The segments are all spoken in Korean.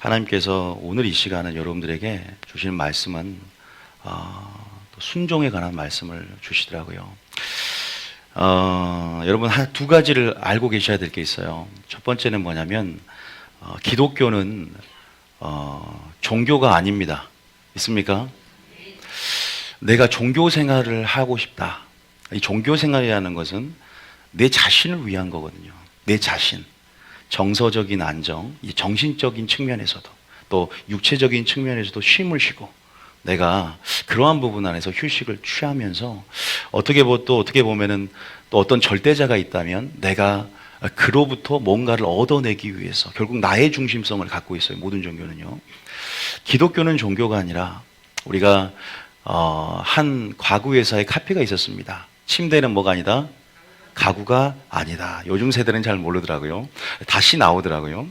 하나님께서 오늘 이 시간은 여러분들에게 주시는 말씀은 순종에 관한 말씀을 주시더라고요. 여러분 두 가지를 알고 계셔야 될 게 있어요. 첫 번째는 뭐냐면 기독교는 종교가 아닙니다. 있습니까? 내가 종교 생활을 하고 싶다. 이 종교 생활이라는 것은 내 자신을 위한 거거든요. 내 자신. 정서적인 안정, 이 정신적인 측면에서도 또 육체적인 측면에서도 쉼을 쉬고 내가 그러한 부분 안에서 휴식을 취하면서 어떻게 보면은 또 어떤 절대자가 있다면 내가 그로부터 뭔가를 얻어내기 위해서 결국 나의 중심성을 갖고 있어요. 모든 종교는요. 기독교는 종교가 아니라 우리가 한 가구 회사의 카피가 있었습니다. 침대는 뭐가 아니다? 가구가 아니다. 요즘 세대는 잘 모르더라고요. 다시 나오더라고요.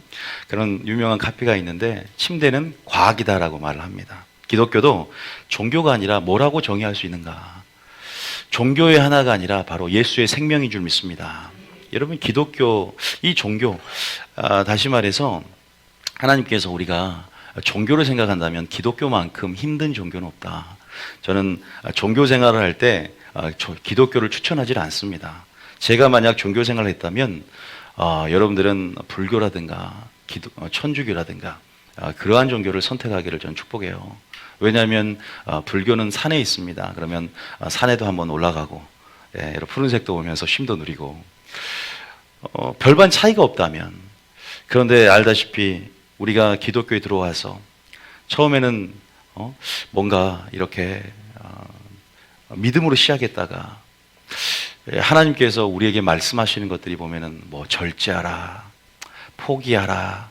그런 유명한 카피가 있는데 침대는 과학이다라고 말을 합니다. 기독교도 종교가 아니라 뭐라고 정의할 수 있는가? 종교의 하나가 아니라 바로 예수의 생명인 줄 믿습니다. 여러분 기독교, 이 종교, 다시 말해서 하나님께서 우리가 종교를 생각한다면 기독교만큼 힘든 종교는 없다. 저는 종교 생활을 할 때 기독교를 추천하지 않습니다. 제가 만약 종교 생활을 했다면 여러분들은 불교라든가 천주교라든가 그러한 종교를 선택하기를 저는 축복해요. 왜냐하면 불교는 산에 있습니다. 그러면 산에도 한번 올라가고 푸른색도 보면서 쉼도 누리고 별반 차이가 없다면, 그런데 알다시피 우리가 기독교에 들어와서 처음에는 뭔가 이렇게 믿음으로 시작했다가 하나님께서 우리에게 말씀하시는 것들이 보면은 뭐 절제하라, 포기하라,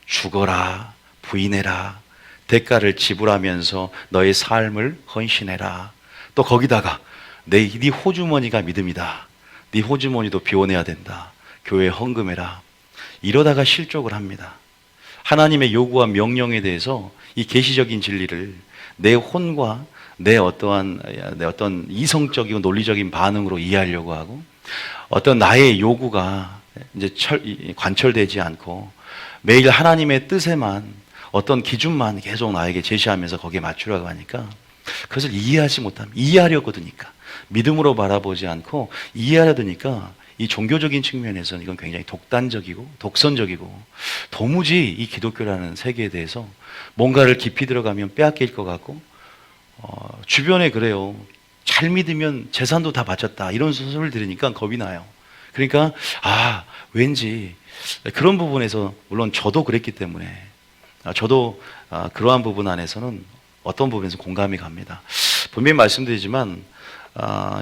죽어라, 부인해라, 대가를 지불하면서 너의 삶을 헌신해라. 또 거기다가 네 호주머니가 믿음이다. 네 호주머니도 비워내야 된다. 교회에 헌금해라. 이러다가 실족을 합니다. 하나님의 요구와 명령에 대해서 이 계시적인 진리를 내 혼과 내 어떤 이성적이고 논리적인 반응으로 이해하려고 하고, 어떤 나의 요구가 이제 관철되지 않고 매일 하나님의 뜻에만, 어떤 기준만 계속 나에게 제시하면서 거기에 맞추려고 하니까 그것을 이해하지 못합니다. 이해하려고 드니까, 믿음으로 바라보지 않고 이해하려 드니까 이 종교적인 측면에서는 이건 굉장히 독단적이고 독선적이고 도무지 이 기독교라는 세계에 대해서 뭔가를 깊이 들어가면 빼앗길 것 같고, 주변에 그래요. 잘 믿으면 재산도 다 바쳤다, 이런 소설을 들으니까 겁이 나요. 그러니까 왠지 그런 부분에서, 물론 저도 그랬기 때문에 저도 그러한 부분 안에서는 어떤 부분에서 공감이 갑니다. 분명히 말씀드리지만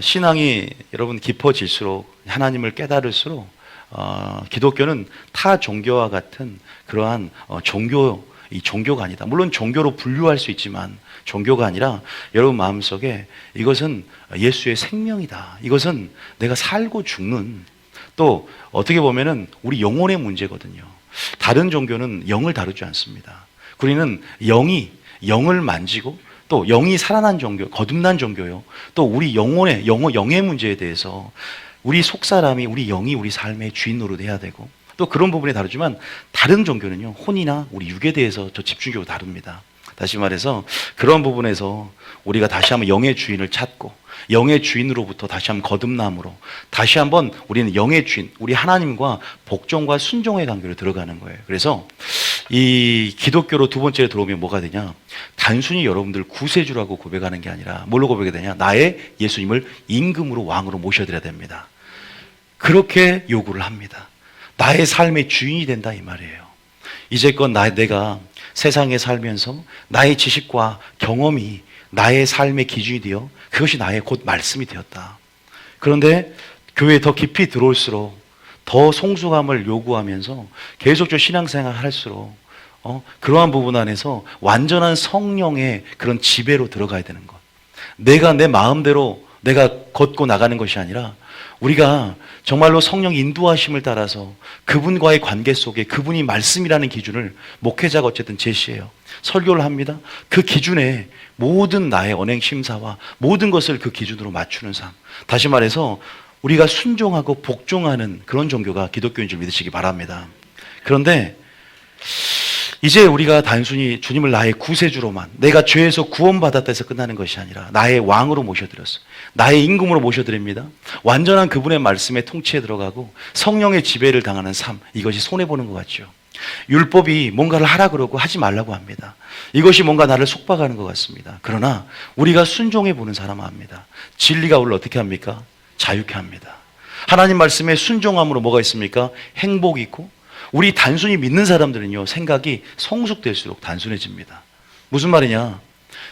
신앙이 여러분 깊어질수록, 하나님을 깨달을수록 기독교는 타 종교와 같은 그러한 종교가 아니다. 물론 종교로 분류할 수 있지만 종교가 아니라 여러분 마음속에 이것은 예수의 생명이다. 이것은 내가 살고 죽는, 또 어떻게 보면은 우리 영혼의 문제거든요. 다른 종교는 영을 다루지 않습니다. 우리는 영을 만지고 또 영이 살아난 종교, 거듭난 종교요. 또 우리 영의 문제에 대해서 우리 속사람이, 우리 영이 우리 삶의 주인 노릇해야 되고, 또 그런 부분에 다루지만 다른 종교는요, 혼이나 우리 육에 대해서 저 집중적으로 다룹니다. 다시 말해서 그런 부분에서 우리가 다시 한번 영의 주인을 찾고 영의 주인으로부터 다시 한번 거듭남으로 다시 한번 우리는 영의 주인, 우리 하나님과 복종과 순종의 관계로 들어가는 거예요. 그래서 이 기독교로 두 번째로 들어오면 뭐가 되냐? 단순히 여러분들 구세주라고 고백하는 게 아니라 뭘로 고백이 되냐? 나의 예수님을 임금으로, 왕으로 모셔드려야 됩니다. 그렇게 요구를 합니다. 나의 삶의 주인이 된다, 이 말이에요. 이제껏 내가 세상에 살면서 나의 지식과 경험이 나의 삶의 기준이 되어 그것이 나의 곧 말씀이 되었다. 그런데 교회에 더 깊이 들어올수록 더 성숙함을 요구하면서 계속적으로 신앙생활을 할수록 그러한 부분 안에서 완전한 성령의 그런 지배로 들어가야 되는 것. 내가 내 마음대로 내가 걷고 나가는 것이 아니라 우리가 정말로 성령 인도하심을 따라서 그분과의 관계 속에 그분이 말씀이라는 기준을 목회자가 어쨌든 제시해요. 설교를 합니다. 그 기준에 모든 나의 언행 심사와 모든 것을 그 기준으로 맞추는 삶. 다시 말해서 우리가 순종하고 복종하는 그런 종교가 기독교인 줄 믿으시기 바랍니다. 그런데 이제 우리가 단순히 주님을 나의 구세주로만, 내가 죄에서 구원받았다 해서 끝나는 것이 아니라 나의 왕으로 모셔드렸어요. 나의 임금으로 모셔드립니다. 완전한 그분의 말씀에 통치에 들어가고 성령의 지배를 당하는 삶, 이것이 손해보는 것 같죠. 율법이 뭔가를 하라 그러고 하지 말라고 합니다. 이것이 뭔가 나를 속박하는 것 같습니다. 그러나 우리가 순종해 보는 사람은 합니다. 진리가 우리를 어떻게 합니까? 자유케 합니다. 하나님 말씀에 순종함으로 뭐가 있습니까? 행복이 있고, 우리 단순히 믿는 사람들은요, 생각이 성숙될수록 단순해집니다. 무슨 말이냐?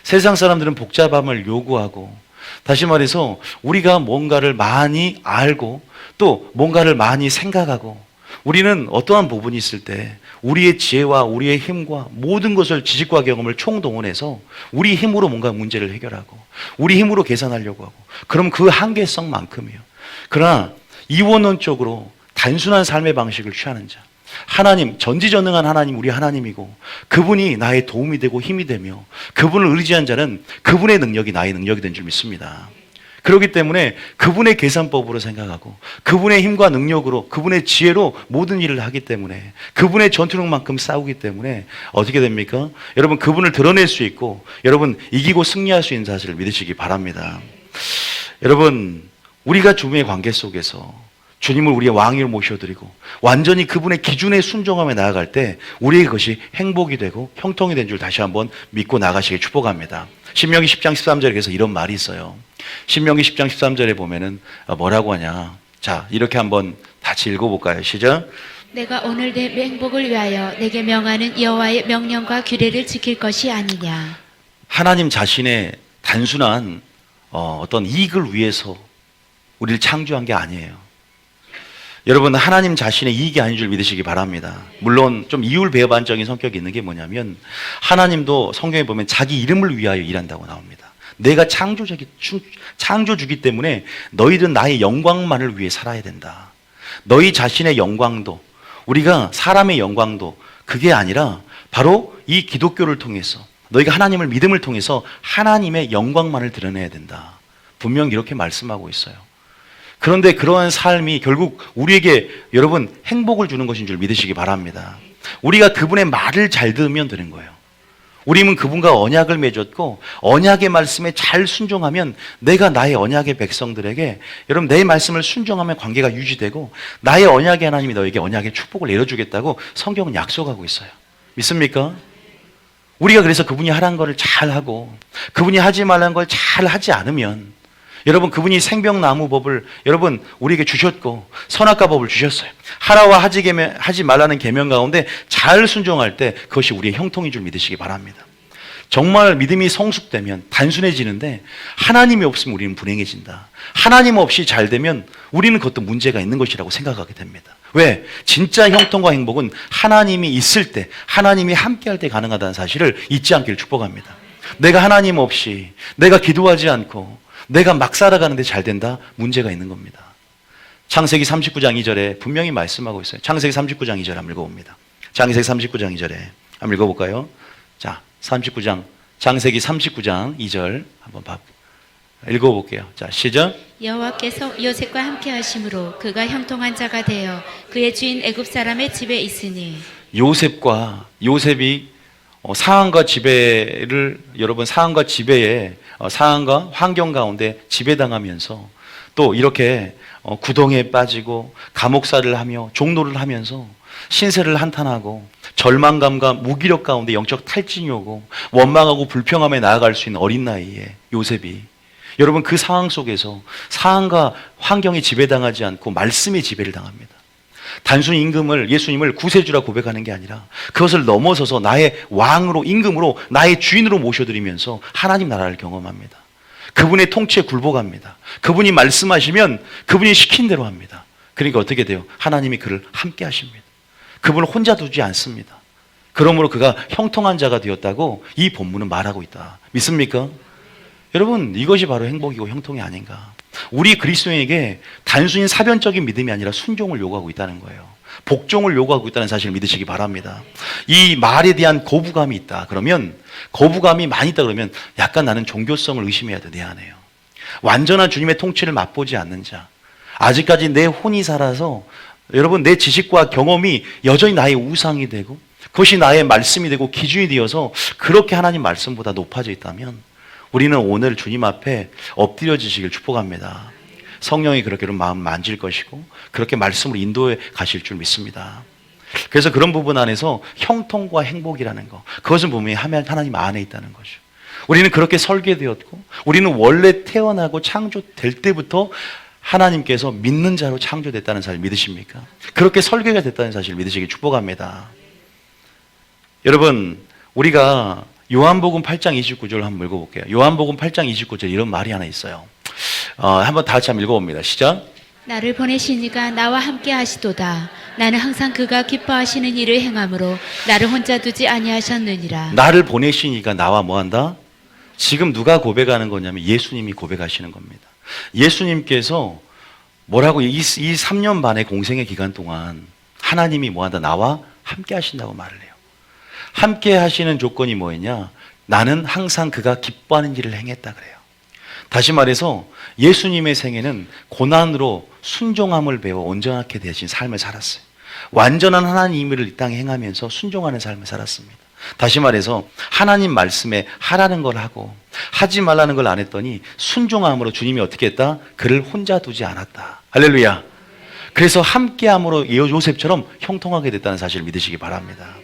세상 사람들은 복잡함을 요구하고, 다시 말해서 우리가 뭔가를 많이 알고 또 뭔가를 많이 생각하고, 우리는 어떠한 부분이 있을 때 우리의 지혜와 우리의 힘과 모든 것을, 지식과 경험을 총동원해서 우리 힘으로 뭔가 문제를 해결하고 우리 힘으로 계산하려고 하고, 그럼 그 한계성만큼이요. 그러나 이원론적으로 단순한 삶의 방식을 취하는 자, 하나님, 전지전능한 하나님, 우리 하나님이고 그분이 나의 도움이 되고 힘이 되며 그분을 의지한 자는 그분의 능력이 나의 능력이 된 줄 믿습니다. 그렇기 때문에 그분의 계산법으로 생각하고 그분의 힘과 능력으로, 그분의 지혜로 모든 일을 하기 때문에, 그분의 전투력만큼 싸우기 때문에 어떻게 됩니까? 여러분, 그분을 드러낼 수 있고 여러분 이기고 승리할 수 있는 사실을 믿으시기 바랍니다. 여러분, 우리가 주님의 관계 속에서 주님을 우리의 왕으로 모셔드리고 완전히 그분의 기준에 순종하며 나아갈 때 우리의 것이 행복이 되고 형통이 된 줄 다시 한번 믿고 나가시길 축복합니다. 신명기 10장 13절에 그래서 이런 말이 있어요. 신명기 10장 13절에 보면은 뭐라고 하냐. 자, 이렇게 한번 같이 읽어볼까요? 시작. 내가 오늘 내 행복을 위하여 내게 명하는 여호와의 명령과 규례를 지킬 것이 아니냐. 하나님 자신의 단순한 어떤 이익을 위해서 우리를 창조한 게 아니에요. 여러분, 하나님 자신의 이익이 아닌 줄 믿으시기 바랍니다. 물론 좀 이율배반적인 성격이 있는 게 뭐냐면, 하나님도 성경에 보면 자기 이름을 위하여 일한다고 나옵니다. 내가 창조주기 때문에 너희들은 나의 영광만을 위해 살아야 된다. 너희 자신의 영광도, 우리가 사람의 영광도 그게 아니라 바로 이 기독교를 통해서, 너희가 하나님을 믿음을 통해서 하나님의 영광만을 드러내야 된다. 분명히 이렇게 말씀하고 있어요. 그런데 그러한 삶이 결국 우리에게 여러분 행복을 주는 것인 줄 믿으시기 바랍니다. 우리가 그분의 말을 잘 들으면 되는 거예요. 우리는 그분과 언약을 맺었고 언약의 말씀에 잘 순종하면 내가 나의 언약의 백성들에게, 여러분, 내 말씀을 순종하면 관계가 유지되고 나의 언약의 하나님이 너에게 언약의 축복을 내려주겠다고 성경은 약속하고 있어요. 믿습니까? 우리가 그래서 그분이 하라는 것을 잘 하고 그분이 하지 말라는 걸 잘 하지 않으면, 여러분, 그분이 생명나무법을 여러분 우리에게 주셨고 선악과 법을 주셨어요. 하라와 하지 말라는 계명 가운데 잘 순종할 때 그것이 우리의 형통인 줄 믿으시기 바랍니다. 정말 믿음이 성숙되면 단순해지는데, 하나님이 없으면 우리는 불행해진다. 하나님 없이 잘 되면 우리는 그것도 문제가 있는 것이라고 생각하게 됩니다. 왜? 진짜 형통과 행복은 하나님이 있을 때, 하나님이 함께할 때 가능하다는 사실을 잊지 않기를 축복합니다. 내가 하나님 없이, 내가 기도하지 않고 내가 막 살아가는데 잘 된다? 문제가 있는 겁니다. 창세기 39장 2절에 분명히 말씀하고 있어요. 창세기 39장 2절 한번 읽어봅니다. 창세기 39장 2절에 한번 읽어볼까요? 자, 창세기 39장 2절 한번 읽어볼게요. 자, 시작. 여호와께서 요셉과 함께 하심으로 그가 형통한 자가 되어 그의 주인 애굽 사람의 집에 있으니. 요셉이 상황과 지배를, 여러분, 상황과 지배에, 상황과 환경 가운데 지배당하면서 또 이렇게 구덩이에 빠지고 감옥살이를 하며 종노를 하면서 신세를 한탄하고 절망감과 무기력 가운데 영적 탈진이 오고 원망하고 불평함에 나아갈 수 있는 어린 나이에 요셉이, 여러분, 그 상황 속에서 상황과 환경에 지배당하지 않고 말씀의 지배를 당합니다. 단순히 예수님을 구세주라 고백하는 게 아니라 그것을 넘어서서 나의 왕으로, 임금으로, 나의 주인으로 모셔드리면서 하나님 나라를 경험합니다. 그분의 통치에 굴복합니다. 그분이 말씀하시면 그분이 시킨 대로 합니다. 그러니까 어떻게 돼요? 하나님이 그를 함께 하십니다. 그분을 혼자 두지 않습니다. 그러므로 그가 형통한 자가 되었다고 이 본문은 말하고 있다. 믿습니까? 여러분, 이것이 바로 행복이고 형통이 아닌가. 우리 그리스도인에게 단순히 사변적인 믿음이 아니라 순종을 요구하고 있다는 거예요. 복종을 요구하고 있다는 사실을 믿으시기 바랍니다. 이 말에 대한 거부감이 있다 그러면, 거부감이 많이 있다 그러면 약간 나는 종교성을 의심해야 돼. 내 안에요. 완전한 주님의 통치를 맛보지 않는 자, 아직까지 내 혼이 살아서 여러분 내 지식과 경험이 여전히 나의 우상이 되고 그것이 나의 말씀이 되고 기준이 되어서 그렇게 하나님 말씀보다 높아져 있다면 우리는 오늘 주님 앞에 엎드려지시길 축복합니다. 성령이 그렇게 마음 만질 것이고 그렇게 말씀으로 인도해 가실 줄 믿습니다. 그래서 그런 부분 안에서 형통과 행복이라는 거, 그것은 분명히 하나님 안에 있다는 거죠. 우리는 그렇게 설계되었고 우리는 원래 태어나고 창조될 때부터 하나님께서 믿는 자로 창조됐다는 사실 믿으십니까? 그렇게 설계가 됐다는 사실 믿으시길 축복합니다. 여러분, 우리가 요한복음 8장 29절 한번 읽어볼게요. 요한복음 8장 29절 이런 말이 하나 있어요. 한번 다 같이 한번 읽어봅니다. 시작. 나를 보내시니가 나와 함께 하시도다. 나는 항상 그가 기뻐하시는 일을 행함으로 나를 혼자 두지 아니하셨느니라. 나를 보내시니까 나와 뭐한다? 지금 누가 고백하는 거냐면 예수님이 고백하시는 겁니다. 예수님께서 뭐라고 이 3년 반의 공생의 기간 동안 하나님이 뭐한다? 나와 함께 하신다고 말을 해요. 함께 하시는 조건이 뭐였냐? 나는 항상 그가 기뻐하는 일을 행했다 그래요. 다시 말해서 예수님의 생애는 고난으로 순종함을 배워 온전하게 되신 삶을 살았어요. 완전한 하나님 일을 이 땅에 행하면서 순종하는 삶을 살았습니다. 다시 말해서 하나님 말씀에 하라는 걸 하고 하지 말라는 걸 안 했더니 순종함으로 주님이 어떻게 했다? 그를 혼자 두지 않았다. 할렐루야. 그래서 함께함으로 요셉처럼 형통하게 됐다는 사실을 믿으시기 바랍니다.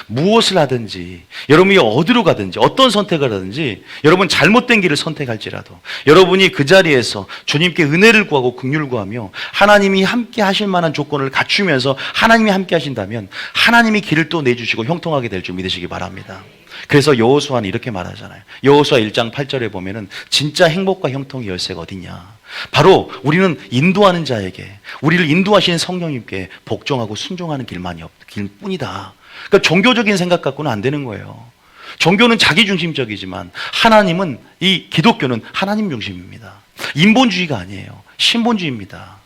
무엇을 하든지 여러분이 어디로 가든지 어떤 선택을 하든지 여러분 잘못된 길을 선택할지라도 여러분이 그 자리에서 주님께 은혜를 구하고 긍휼을 구하며 하나님이 함께 하실 만한 조건을 갖추면서 하나님이 함께 하신다면 하나님이 길을 또 내주시고 형통하게 될 줄 믿으시기 바랍니다. 그래서 여호수아는 이렇게 말하잖아요. 여호수아 1장 8절에 보면은 진짜 행복과 형통의 열쇠가 어디냐? 바로 우리는 인도하는 자에게 우리를 인도하시는 성령님께 복종하고 순종하는 길뿐이다. 그러니까 종교적인 생각 갖고는 안 되는 거예요. 종교는 자기중심적이지만 하나님은, 이 기독교는 하나님 중심입니다. 인본주의가 아니에요. 신본주의입니다.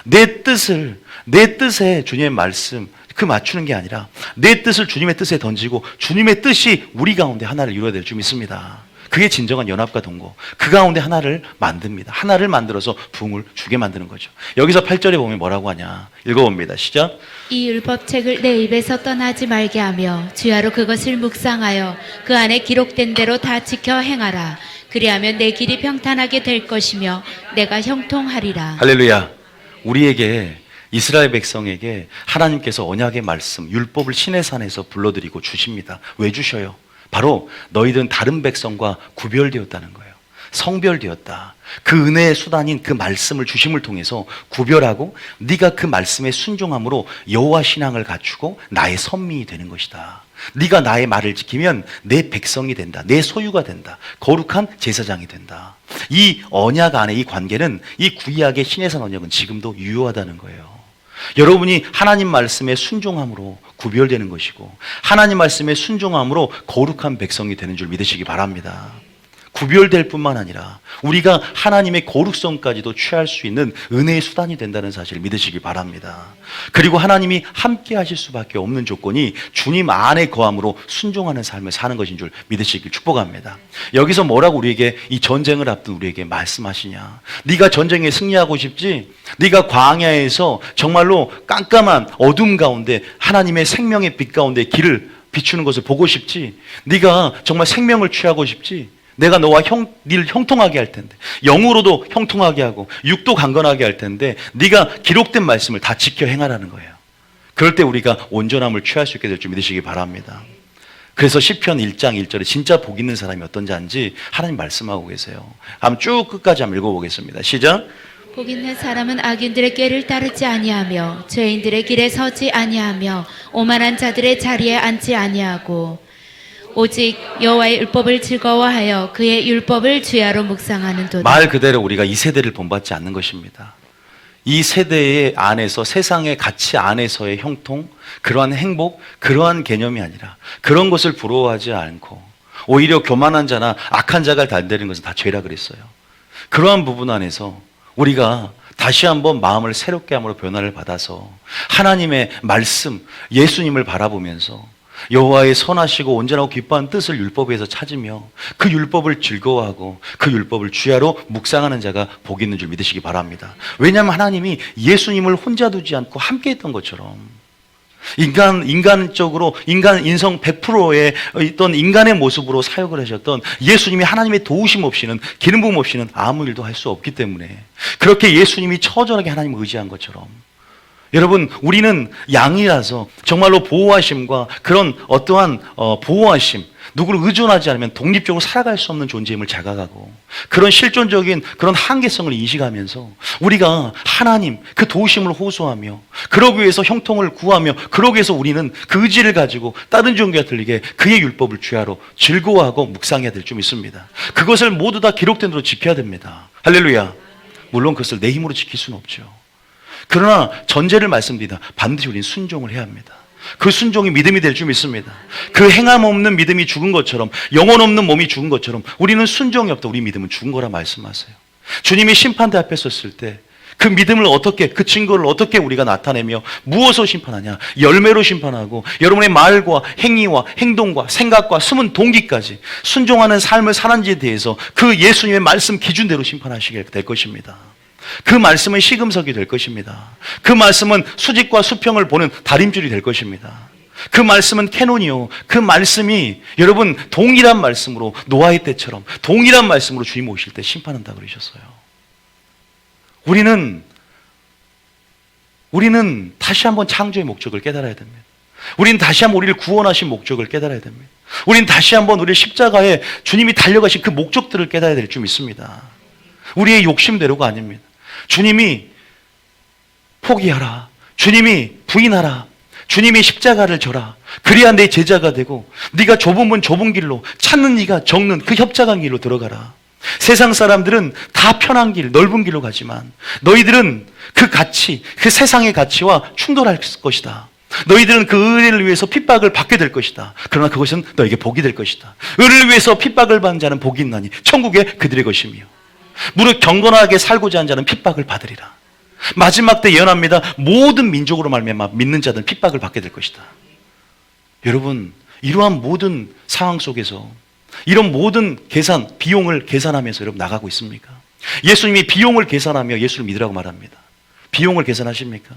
내 뜻에 주님의 말씀 그 맞추는 게 아니라 내 뜻을 주님의 뜻에 던지고 주님의 뜻이 우리 가운데 하나를 이루어야 될 줄 믿습니다. 그게 진정한 연합과 동거. 그 가운데 하나를 만듭니다. 하나를 만들어서 부흥을 주게 만드는 거죠. 여기서 8절에 보면 뭐라고 하냐? 읽어봅니다. 시작. 이 율법책을 내 입에서 떠나지 말게 하며 주야로 그것을 묵상하여 그 안에 기록된 대로 다 지켜 행하라. 그리하면 내 길이 평탄하게 될 것이며 내가 형통하리라. 할렐루야. 우리에게 이스라엘 백성에게 하나님께서 언약의 말씀, 율법을 시내산에서 불러드리고 주십니다. 왜 주셔요? 바로 너희들은 다른 백성과 구별되었다는 거예요. 성별되었다. 그 은혜의 수단인 그 말씀을 주심을 통해서 구별하고 네가 그 말씀에 순종함으로 여호와 신앙을 갖추고 나의 선민이 되는 것이다. 네가 나의 말을 지키면 내 백성이 된다. 내 소유가 된다. 거룩한 제사장이 된다. 이 언약 안에 이 관계는, 이 구약의 신해산 언약은 지금도 유효하다는 거예요. 여러분이 하나님 말씀에 순종함으로 구별되는 것이고 하나님 말씀에 순종함으로 거룩한 백성이 되는 줄 믿으시기 바랍니다. 구별될 뿐만 아니라 우리가 하나님의 거룩성까지도 취할 수 있는 은혜의 수단이 된다는 사실을 믿으시기 바랍니다. 그리고 하나님이 함께 하실 수밖에 없는 조건이 주님 안에 거함으로 순종하는 삶을 사는 것인 줄 믿으시길 축복합니다. 여기서 뭐라고 우리에게, 이 전쟁을 앞둔 우리에게 말씀하시냐? 네가 전쟁에 승리하고 싶지? 네가 광야에서 정말로 깜깜한 어둠 가운데 하나님의 생명의 빛 가운데 길을 비추는 것을 보고 싶지? 네가 정말 생명을 취하고 싶지? 내가 너와 니를 형통하게 할 텐데, 영으로도 형통하게 하고 육도 강건하게 할 텐데 네가 기록된 말씀을 다 지켜 행하라는 거예요. 그럴 때 우리가 온전함을 취할 수 있게 될 줄 믿으시기 바랍니다. 그래서 시편 1장 1절에 진짜 복 있는 사람이 어떤 자인지 하나님 말씀하고 계세요. 한번 쭉 끝까지 한번 읽어보겠습니다. 시작. 복 있는 사람은 악인들의 꾀를 따르지 아니하며 죄인들의 길에 서지 아니하며 오만한 자들의 자리에 앉지 아니하고 오직 여호와의 율법을 즐거워하여 그의 율법을 주야로 묵상하는도다. 말 그대로 우리가 이 세대를 본받지 않는 것입니다. 이 세대의 안에서, 세상의 가치 안에서의 형통, 그러한 행복, 그러한 개념이 아니라 그런 것을 부러워하지 않고 오히려 교만한 자나 악한 자가 달대는 것은 다 죄라 그랬어요. 그러한 부분 안에서 우리가 다시 한번 마음을 새롭게 함으로 변화를 받아서 하나님의 말씀, 예수님을 바라보면서 여호와의 선하시고 온전하고 기뻐한 뜻을 율법에서 찾으며 그 율법을 즐거워하고 그 율법을 주야로 묵상하는 자가 복 있는 줄 믿으시기 바랍니다. 왜냐하면 하나님이 예수님을 혼자 두지 않고 함께 했던 것처럼 인간적으로 인성 100%의 어떤 인간의 모습으로 사역을 하셨던 예수님이 하나님의 도우심 없이는, 기름 부음 없이는 아무 일도 할 수 없기 때문에, 그렇게 예수님이 처절하게 하나님을 의지한 것처럼 여러분, 우리는 양이라서 정말로 보호하심과 그런 어떠한 보호하심, 누구를 의존하지 않으면 독립적으로 살아갈 수 없는 존재임을 자각하고, 그런 실존적인 그런 한계성을 인식하면서 우리가 하나님 그 도우심을 호소하며, 그러기 위해서 형통을 구하며, 그러기 위해서 우리는 그 의지를 가지고 다른 종교와 틀리게 그의 율법을 주야로 즐거워하고 묵상해야 될 줄 믿습니다. 그것을 모두 다 기록된 대로 지켜야 됩니다. 할렐루야. 물론 그것을 내 힘으로 지킬 수는 없죠. 그러나 전제를 말씀드립니다. 반드시 우리는 순종을 해야 합니다. 그 순종이 믿음이 될 줄 믿습니다. 그 행함 없는 믿음이 죽은 것처럼, 영혼 없는 몸이 죽은 것처럼 우리는 순종이 없다. 우리 믿음은 죽은 거라 말씀하세요. 주님이 심판대 앞에 섰을 때 그 믿음을 어떻게, 그 증거를 어떻게 우리가 나타내며 무엇으로 심판하냐? 열매로 심판하고, 여러분의 말과 행위와 행동과 생각과 숨은 동기까지 순종하는 삶을 사는지에 대해서 그 예수님의 말씀 기준대로 심판하시게 될 것입니다. 그 말씀은 시금석이 될 것입니다. 그 말씀은 수직과 수평을 보는 다림줄이 될 것입니다. 그 말씀은 캐논이요, 그 말씀이 여러분 동일한 말씀으로, 노아의 때처럼 동일한 말씀으로 주님 오실 때 심판한다 그러셨어요. 우리는 다시 한번 창조의 목적을 깨달아야 됩니다. 우리는 다시 한번 우리를 구원하신 목적을 깨달아야 됩니다. 우리는 다시 한번 우리의 십자가에 주님이 달려가신 그 목적들을 깨달아야 될 줄 믿습니다. 우리의 욕심대로가 아닙니다. 주님이 포기하라, 주님이 부인하라, 주님이 십자가를 져라, 그래야 내 제자가 되고 네가 좁은 문 좁은 길로, 찾는 네가 적는 그 협착한 길로 들어가라. 세상 사람들은 다 편한 길, 넓은 길로 가지만 너희들은 그 가치, 그 세상의 가치와 충돌할 것이다. 너희들은 그 의를 위해서 핍박을 받게 될 것이다. 그러나 그것은 너에게 복이 될 것이다. 의를 위해서 핍박을 받는 자는 복이 있나니 천국에 그들의 것이며, 무릇 경건하게 살고자 하는 자는 핍박을 받으리라. 마지막 때 예언합니다. 모든 민족으로 말미암아 믿는 자들은 핍박을 받게 될 것이다. 여러분, 이러한 모든 상황 속에서 이런 모든 계산, 비용을 계산하면서 여러분 나가고 있습니까? 예수님이 비용을 계산하며 예수를 믿으라고 말합니다. 비용을 계산하십니까?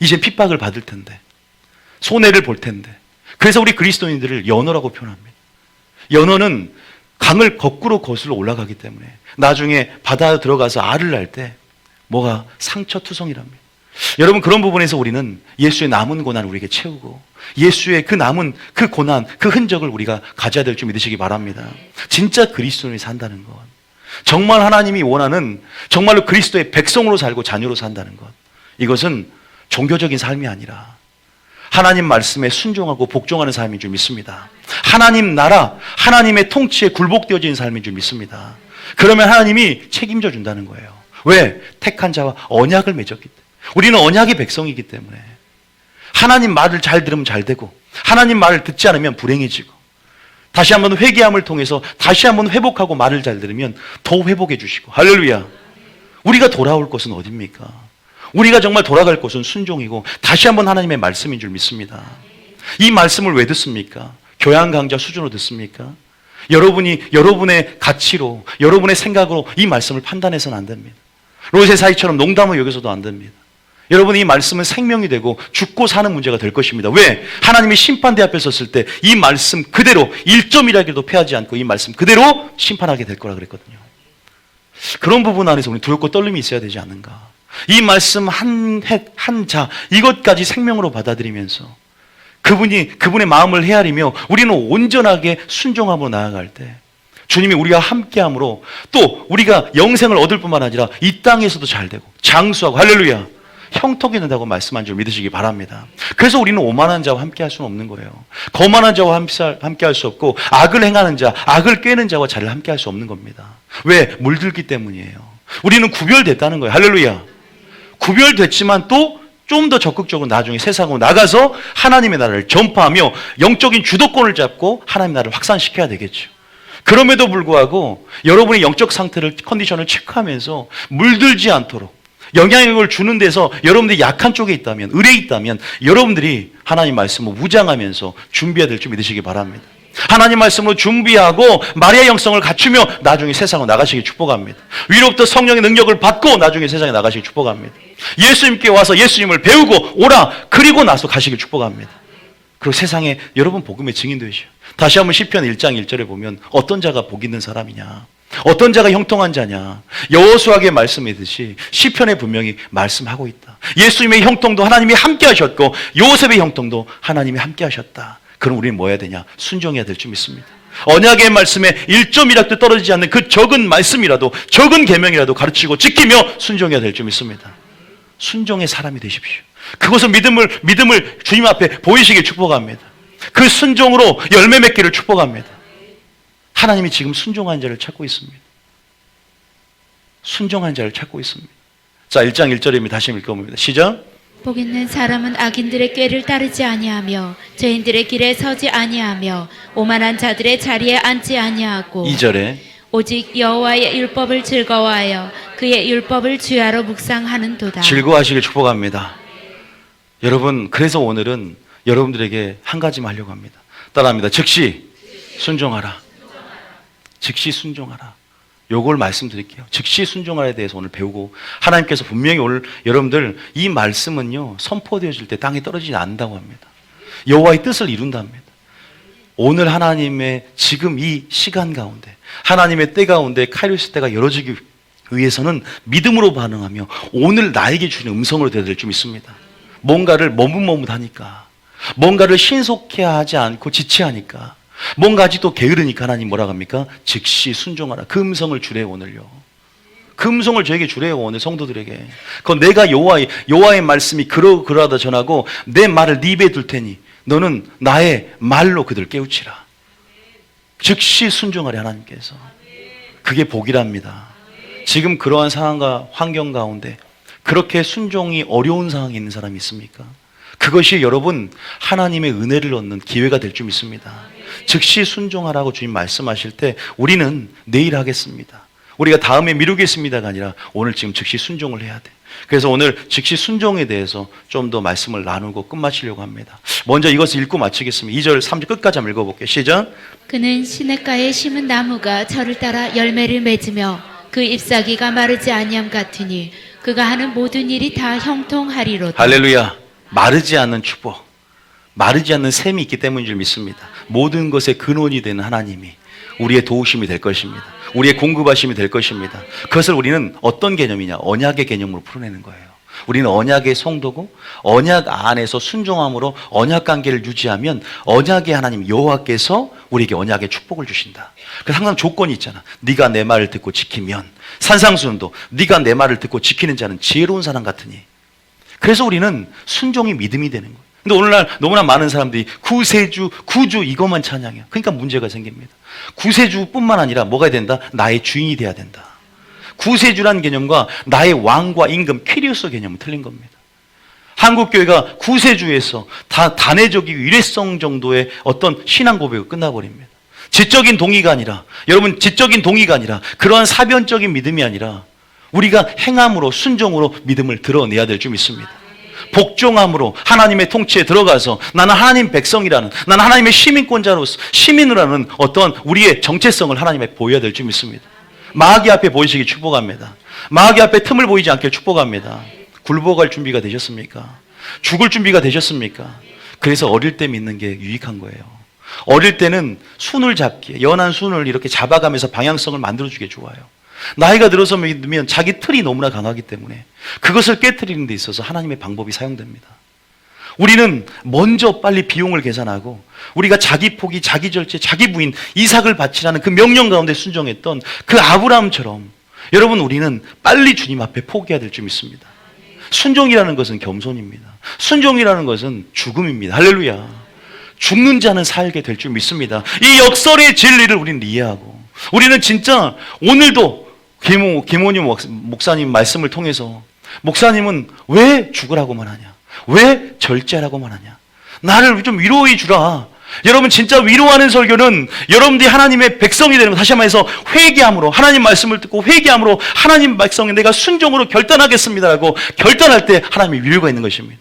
이제 핍박을 받을 텐데, 손해를 볼 텐데. 그래서 우리 그리스도인들을 연어라고 표현합니다. 연어는 강을 거꾸로 거슬러 올라가기 때문에 나중에 바다에 들어가서 알을 낳을 때 뭐가 상처투성이랍니다. 여러분, 그런 부분에서 우리는 예수의 남은 고난을 우리에게 채우고, 예수의 그 남은 그 고난, 그 흔적을 우리가 가져야 될 줄 믿으시기 바랍니다. 진짜 그리스도인이 산다는 것, 정말 하나님이 원하는 정말로 그리스도의 백성으로 살고 자녀로 산다는 것, 이것은 종교적인 삶이 아니라 하나님 말씀에 순종하고 복종하는 삶인 줄 믿습니다. 하나님 나라, 하나님의 통치에 굴복되어지는 삶인 줄 믿습니다. 그러면 하나님이 책임져 준다는 거예요. 왜? 택한 자와 언약을 맺었기 때문에. 우리는 언약의 백성이기 때문에 하나님 말을 잘 들으면 잘 되고, 하나님 말을 듣지 않으면 불행해지고, 다시 한번 회개함을 통해서 다시 한번 회복하고 말을 잘 들으면 더 회복해 주시고. 할렐루야. 우리가 돌아올 곳은 어디입니까? 우리가 정말 돌아갈 곳은 순종이고 다시 한번 하나님의 말씀인 줄 믿습니다. 이 말씀을 왜 듣습니까? 교양 강좌 수준으로 듣습니까? 여러분이 여러분의 가치로, 여러분의 생각으로 이 말씀을 판단해서는 안 됩니다. 롯의 사이처럼 농담을 여기서도 안 됩니다. 여러분, 이 말씀은 생명이 되고 죽고 사는 문제가 될 것입니다. 왜? 하나님이 심판대 앞에 섰을 때 이 말씀 그대로 1점이라기도 패하지 않고 이 말씀 그대로 심판하게 될 거라 그랬거든요. 그런 부분 안에서 우리 두렵고 떨림이 있어야 되지 않는가. 이 말씀 한 자, 이것까지 생명으로 받아들이면서 그분의 마음을 헤아리며 우리는 온전하게 순종하며 나아갈 때 주님이 우리가 함께함으로 또 우리가 영생을 얻을 뿐만 아니라 이 땅에서도 잘 되고 장수하고, 할렐루야, 형통이 된다고 말씀한 줄 믿으시기 바랍니다. 그래서 우리는 오만한 자와 함께할 수는 없는 거예요. 거만한 자와 함께할 수 없고, 악을 행하는 자, 악을 꾀는 자와 자를 함께할 수 없는 겁니다. 왜? 물들기 때문이에요. 우리는 구별됐다는 거예요. 할렐루야. 구별됐지만 또 좀 더 적극적으로 나중에 세상으로 나가서 하나님의 나라를 전파하며 영적인 주도권을 잡고 하나님의 나라를 확산시켜야 되겠죠. 그럼에도 불구하고 여러분의 영적 상태를, 컨디션을 체크하면서 물들지 않도록 영향력을 주는 데서 여러분들이 약한 쪽에 있다면, 의뢰 있다면 여러분들이 하나님 말씀을 무장하면서 준비해야 될 줄 믿으시기 바랍니다. 하나님 말씀으로 준비하고 마리아의 영성을 갖추며 나중에 세상으로 나가시길 축복합니다. 위로부터 성령의 능력을 받고 나중에 세상에 나가시길 축복합니다. 예수님께 와서 예수님을 배우고 오라 그리고 나서 가시길 축복합니다. 그리고 세상에 여러분 복음의 증인 되시오. 다시 한번 시편 1장 1절에 보면 어떤 자가 복 있는 사람이냐, 어떤 자가 형통한 자냐, 여호수아의 말씀이듯이 시편에 분명히 말씀하고 있다. 예수님의 형통도 하나님이 함께 하셨고 요셉의 형통도 하나님이 함께 하셨다. 그럼 우리는 뭐 해야 되냐? 순종해야 될 줄 믿습니다. 언약의 말씀에 1점이라도 떨어지지 않는 그 적은 말씀이라도, 적은 계명이라도 가르치고 지키며 순종해야 될 줄 믿습니다. 순종의 사람이 되십시오. 그것은 믿음을 주님 앞에 보이시길 축복합니다. 그 순종으로 열매 맺기를 축복합니다. 하나님이 지금 순종한 자를 찾고 있습니다. 순종한 자를 찾고 있습니다. 자, 1장 1절입니다. 다시 읽어봅니다. 시작. 복 있는 사람은 악인들의 꾀를 따르지 아니하며 죄인들의 길에 서지 아니하며 오만한 자들의 자리에 앉지 아니하고 2절에 오직 여호와의 율법을 즐거워하여 그의 율법을 주야로 묵상하는도다. 즐거워하시길 축복합니다. 여러분, 그래서 오늘은 여러분들에게 한 가지만 하려고 합니다. 따라합니다. 즉시 순종하라. 즉시 순종하라. 요걸 말씀드릴게요. 즉시 순종하라에 대해서 오늘 배우고, 하나님께서 분명히 오늘 여러분들 이 말씀은요 선포되어질 때 땅에 떨어지지 않는다고 합니다. 여호와의 뜻을 이룬답니다. 오늘 하나님의 지금 이 시간 가운데, 하나님의 때 가운데 카이로스 때가 열어지기 위해서는 믿음으로 반응하며 오늘 나에게 주는 음성으로 되어야 될 줄 믿습니다. 뭔가를 머뭇머뭇하니까, 뭔가를 신속해하지 않고 지체하니까, 뭔가 아직도 게으르니까 하나님 뭐라고 합니까? 즉시 순종하라. 그 음성을 주래요 오늘요. 그 음성을 저에게 주래요 오늘 성도들에게. 그건 내가 여호와의 말씀이 그러하다 전하고 내 말을 네 입에 둘 테니 너는 나의 말로 그들을 깨우치라. 즉시 순종하래 하나님께서. 그게 복이랍니다. 지금 그러한 상황과 환경 가운데 그렇게 순종이 어려운 상황에 있는 사람이 있습니까? 그것이 여러분 하나님의 은혜를 얻는 기회가 될 줄 믿습니다. 즉시 순종하라고 주님 말씀하실 때 우리는 내일 하겠습니다, 우리가 다음에 미루겠습니다가 아니라 오늘 지금 즉시 순종을 해야 돼. 그래서 오늘 즉시 순종에 대해서 좀 더 말씀을 나누고 끝마치려고 합니다. 먼저 이것을 읽고 마치겠습니다. 2절 3절 끝까지 한번 읽어볼게요. 시작. 그는 시냇가에 심은 나무가 저를 따라 열매를 맺으며 그 잎사귀가 마르지 아니함 같으니 그가 하는 모든 일이 다 형통하리로다. 할렐루야. 마르지 않는 축복, 마르지 않는 샘이 있기 때문인 줄 믿습니다. 모든 것의 근원이 되는 하나님이 우리의 도우심이 될 것입니다. 우리의 공급하심이 될 것입니다. 그것을 우리는 어떤 개념이냐? 언약의 개념으로 풀어내는 거예요. 우리는 언약의 성도고 언약 안에서 순종함으로 언약 관계를 유지하면 언약의 하나님 여호와께서 우리에게 언약의 축복을 주신다. 그래서 항상 조건이 있잖아. 네가 내 말을 듣고 지키면. 산상수훈도 네가 내 말을 듣고 지키는 자는 지혜로운 사람 같으니. 그래서 우리는 순종이 믿음이 되는 거예요. 근데 오늘날 너무나 많은 사람들이 구세주, 구주 이것만 찬양해요. 그러니까 문제가 생깁니다. 구세주뿐만 아니라 뭐가 된다? 나의 주인이 돼야 된다. 구세주라는 개념과 나의 왕과 임금, 퀴리오스 개념은 틀린 겁니다. 한국교회가 구세주에서 다 단회적이고 일회성 정도의 어떤 신앙 고백으로 끝나버립니다. 지적인 동의가 아니라, 여러분 지적인 동의가 아니라 그러한 사변적인 믿음이 아니라 우리가 행함으로 순종으로 믿음을 드러내야 될 줄 믿습니다. 복종함으로 하나님의 통치에 들어가서 나는 하나님 백성이라는, 나는 하나님의 시민권자로서 시민으로 하는 어떤 우리의 정체성을 하나님 앞에 보여야 될 줄 믿습니다. 마귀 앞에 보이시기 축복합니다. 마귀 앞에 틈을 보이지 않게 축복합니다. 굴복할 준비가 되셨습니까? 죽을 준비가 되셨습니까? 그래서 어릴 때 믿는 게 유익한 거예요. 어릴 때는 순을 잡기에, 연한 순을 이렇게 잡아가면서 방향성을 만들어주기에 좋아요. 나이가 들어서 믿으면 자기 틀이 너무나 강하기 때문에 그것을 깨트리는 데 있어서 하나님의 방법이 사용됩니다. 우리는 먼저 빨리 비용을 계산하고 우리가 자기 포기, 자기 절제, 자기 부인, 이삭을 바치라는 그 명령 가운데 순종했던 그 아브라함처럼 여러분 우리는 빨리 주님 앞에 포기해야 될 줄 믿습니다. 순종이라는 것은 겸손입니다. 순종이라는 것은 죽음입니다. 할렐루야. 죽는 자는 살게 될 줄 믿습니다. 이 역설의 진리를 우리는 이해하고 우리는 진짜 오늘도 김원희 목사님 말씀을 통해서 목사님은 왜 죽으라고만 하냐? 왜 절제하라고만 하냐? 나를 좀 위로해 주라. 여러분 진짜 위로하는 설교는 여러분들이 하나님의 백성이 되는 거, 다시 한번 해서 회개함으로 하나님 말씀을 듣고 회개함으로 하나님 백성이 내가 순종으로 결단하겠습니다라고 결단할 때 하나님의 위로가 있는 것입니다.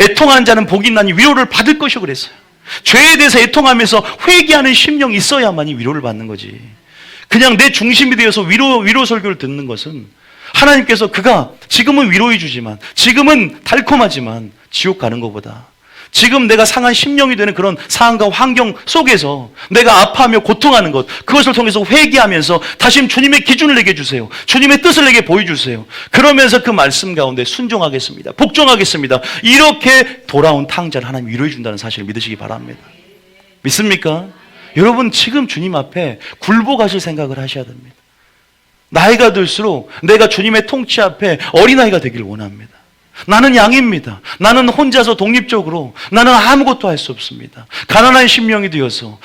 애통하는 자는 복이 있나니 위로를 받을 것이고 그랬어요. 죄에 대해서 애통하면서 회개하는 심령이 있어야만이 위로를 받는 거지. 그냥 내 중심이 되어서 위로 설교를 듣는 것은 하나님께서 그가 지금은 위로해 주지만, 지금은 달콤하지만 지옥 가는 것보다, 지금 내가 상한 심령이 되는 그런 상황과 환경 속에서 내가 아파하며 고통하는 것, 그것을 통해서 회개하면서 다시 주님의 기준을 내게 주세요. 주님의 뜻을 내게 보여주세요. 그러면서 그 말씀 가운데 순종하겠습니다. 복종하겠습니다. 이렇게 돌아온 탕자를 하나님 위로해 준다는 사실을 믿으시기 바랍니다. 믿습니까? 여러분, 지금 주님 앞에 굴복하실 생각을 하셔야 됩니다. 나이가 들수록 내가 주님의 통치 앞에 어린아이가 되기를 원합니다. 나는 양입니다. 나는 혼자서 독립적으로, 나는 아무것도 할 수 없습니다. 가난한 심령이 되어서,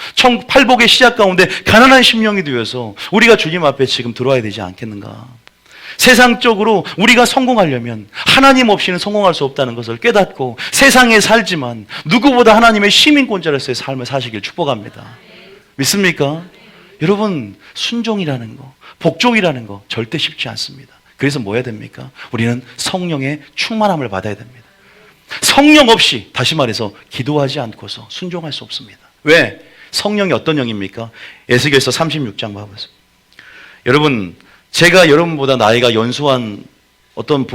팔복의 시작 가운데 가난한 심령이 되어서 우리가 주님 앞에 지금 들어와야 되지 않겠는가. 세상적으로 우리가 성공하려면 하나님 없이는 성공할 수 없다는 것을 깨닫고 세상에 살지만 누구보다 하나님의 시민권자로서의 삶을 사시길 축복합니다. 믿습니까? 여러분, 순종이라는 거, 복종이라는 거 절대 쉽지 않습니다. 그래서 뭐 해야 됩니까? 우리는 성령의 충만함을 받아야 됩니다. 성령 없이, 다시 말해서 기도하지 않고서 순종할 수 없습니다. 왜? 성령이 어떤 영입니까? 에스겔서 36장 봐보세요. 여러분, 제가 여러분보다 나이가 연소한 어떤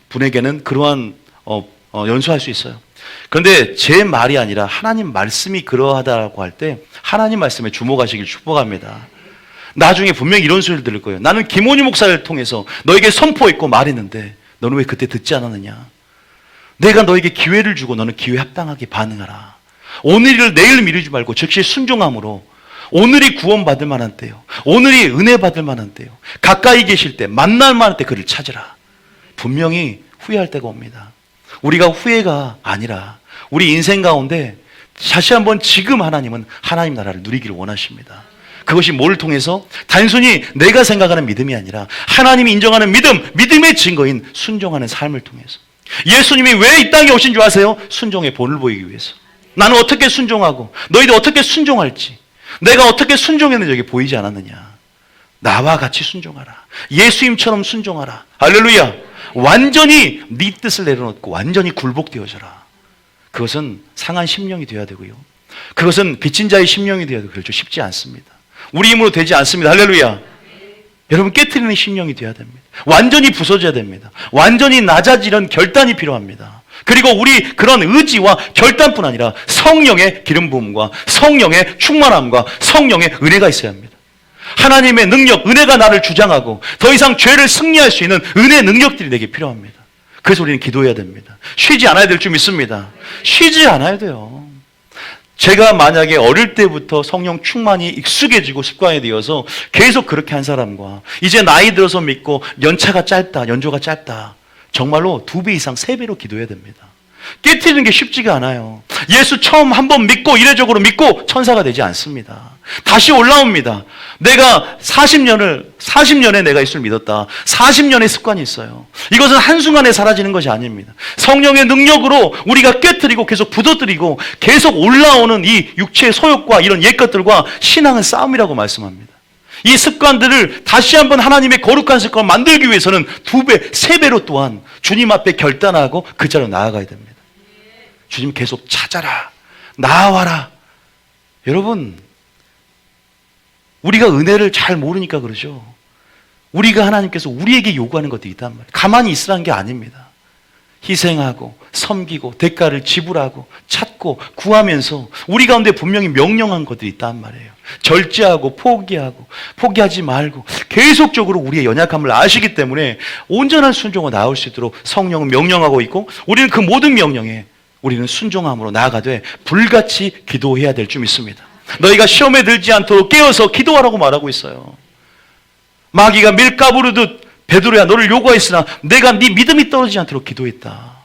분에게는 그러한 연소할 수 있어요. 그런데 제 말이 아니라 하나님 말씀이 그러하다고 할 때 하나님 말씀에 주목하시길 축복합니다. 나중에 분명히 이런 소리를 들을 거예요. 나는 김원희 목사를 통해서 너에게 선포했고 말했는데 너는 왜 그때 듣지 않았느냐? 내가 너에게 기회를 주고 너는 기회에 합당하게 반응하라. 오늘을 내일 미루지 말고 즉시 순종함으로 오늘이 구원받을 만한 때요, 오늘이 은혜 받을 만한 때요, 가까이 계실 때, 만날 만한 때 그를 찾으라. 분명히 후회할 때가 옵니다. 우리가 후회가 아니라 우리 인생 가운데 다시 한번 지금 하나님은 하나님 나라를 누리기를 원하십니다. 그것이 뭘 통해서? 단순히 내가 생각하는 믿음이 아니라 하나님이 인정하는 믿음의 증거인 순종하는 삶을 통해서. 예수님이 왜 이 땅에 오신 줄 아세요? 순종의 본을 보이기 위해서. 나는 어떻게 순종하고 너희들 어떻게 순종할지, 내가 어떻게 순종했는지 여기 보이지 않았느냐. 나와 같이 순종하라. 예수님처럼 순종하라. 할렐루야. 완전히 네 뜻을 내려놓고 완전히 굴복되어져라. 그것은 상한 심령이 되어야 되고요, 그것은 빚진 자의 심령이 되어야 되고, 그렇죠. 쉽지 않습니다. 우리 힘으로 되지 않습니다. 할렐루야. 여러분, 깨트리는 심령이 되어야 됩니다. 완전히 부서져야 됩니다. 완전히 낮아지는 결단이 필요합니다. 그리고 우리 그런 의지와 결단뿐 아니라 성령의 기름 부음과 성령의 충만함과 성령의 은혜가 있어야 합니다. 하나님의 능력, 은혜가 나를 주장하고 더 이상 죄를 승리할 수 있는 은혜의 능력들이 내게 필요합니다. 그래서 우리는 기도해야 됩니다. 쉬지 않아야 될 줄 믿습니다. 쉬지 않아야 돼요. 제가 만약에 어릴 때부터 성령 충만이 익숙해지고 습관이 되어서 계속 그렇게 한 사람과 이제 나이 들어서 믿고 연조가 짧다, 정말로 2배 이상 3배로 기도해야 됩니다. 깨트리는 게 쉽지가 않아요. 예수 처음 한번 믿고 이례적으로 믿고 천사가 되지 않습니다. 다시 올라옵니다. 내가 40년에 내가 예수를 믿었다. 40년의 습관이 있어요. 이것은 한순간에 사라지는 것이 아닙니다. 성령의 능력으로 우리가 깨트리고 계속 부서뜨리고 계속 올라오는 이 육체의 소욕과 이런 옛것들과 신앙은 싸움이라고 말씀합니다. 이 습관들을 다시 한번 하나님의 거룩한 습관을 만들기 위해서는 2배, 3배로 또한 주님 앞에 결단하고 그 자리로 나아가야 됩니다. 주님 계속 찾아라, 나와라. 여러분, 우리가 은혜를 잘 모르니까 그러죠. 우리가 하나님께서 우리에게 요구하는 것도 있단 말이에요. 가만히 있으라는 게 아닙니다. 희생하고 섬기고 대가를 지불하고 찾고 구하면서 우리 가운데 분명히 명령한 것들이 있단 말이에요. 절제하고 포기하지 말고 계속적으로 우리의 연약함을 아시기 때문에 온전한 순종으로 나올 수 있도록 성령은 명령하고 있고, 우리는 그 모든 명령에 우리는 순종함으로 나아가되 불같이 기도해야 될 줄 믿습니다. 너희가 시험에 들지 않도록 깨어서 기도하라고 말하고 있어요. 마귀가 밀가부르듯 베드로야 너를 요구하였으나 내가 네 믿음이 떨어지지 않도록 기도했다.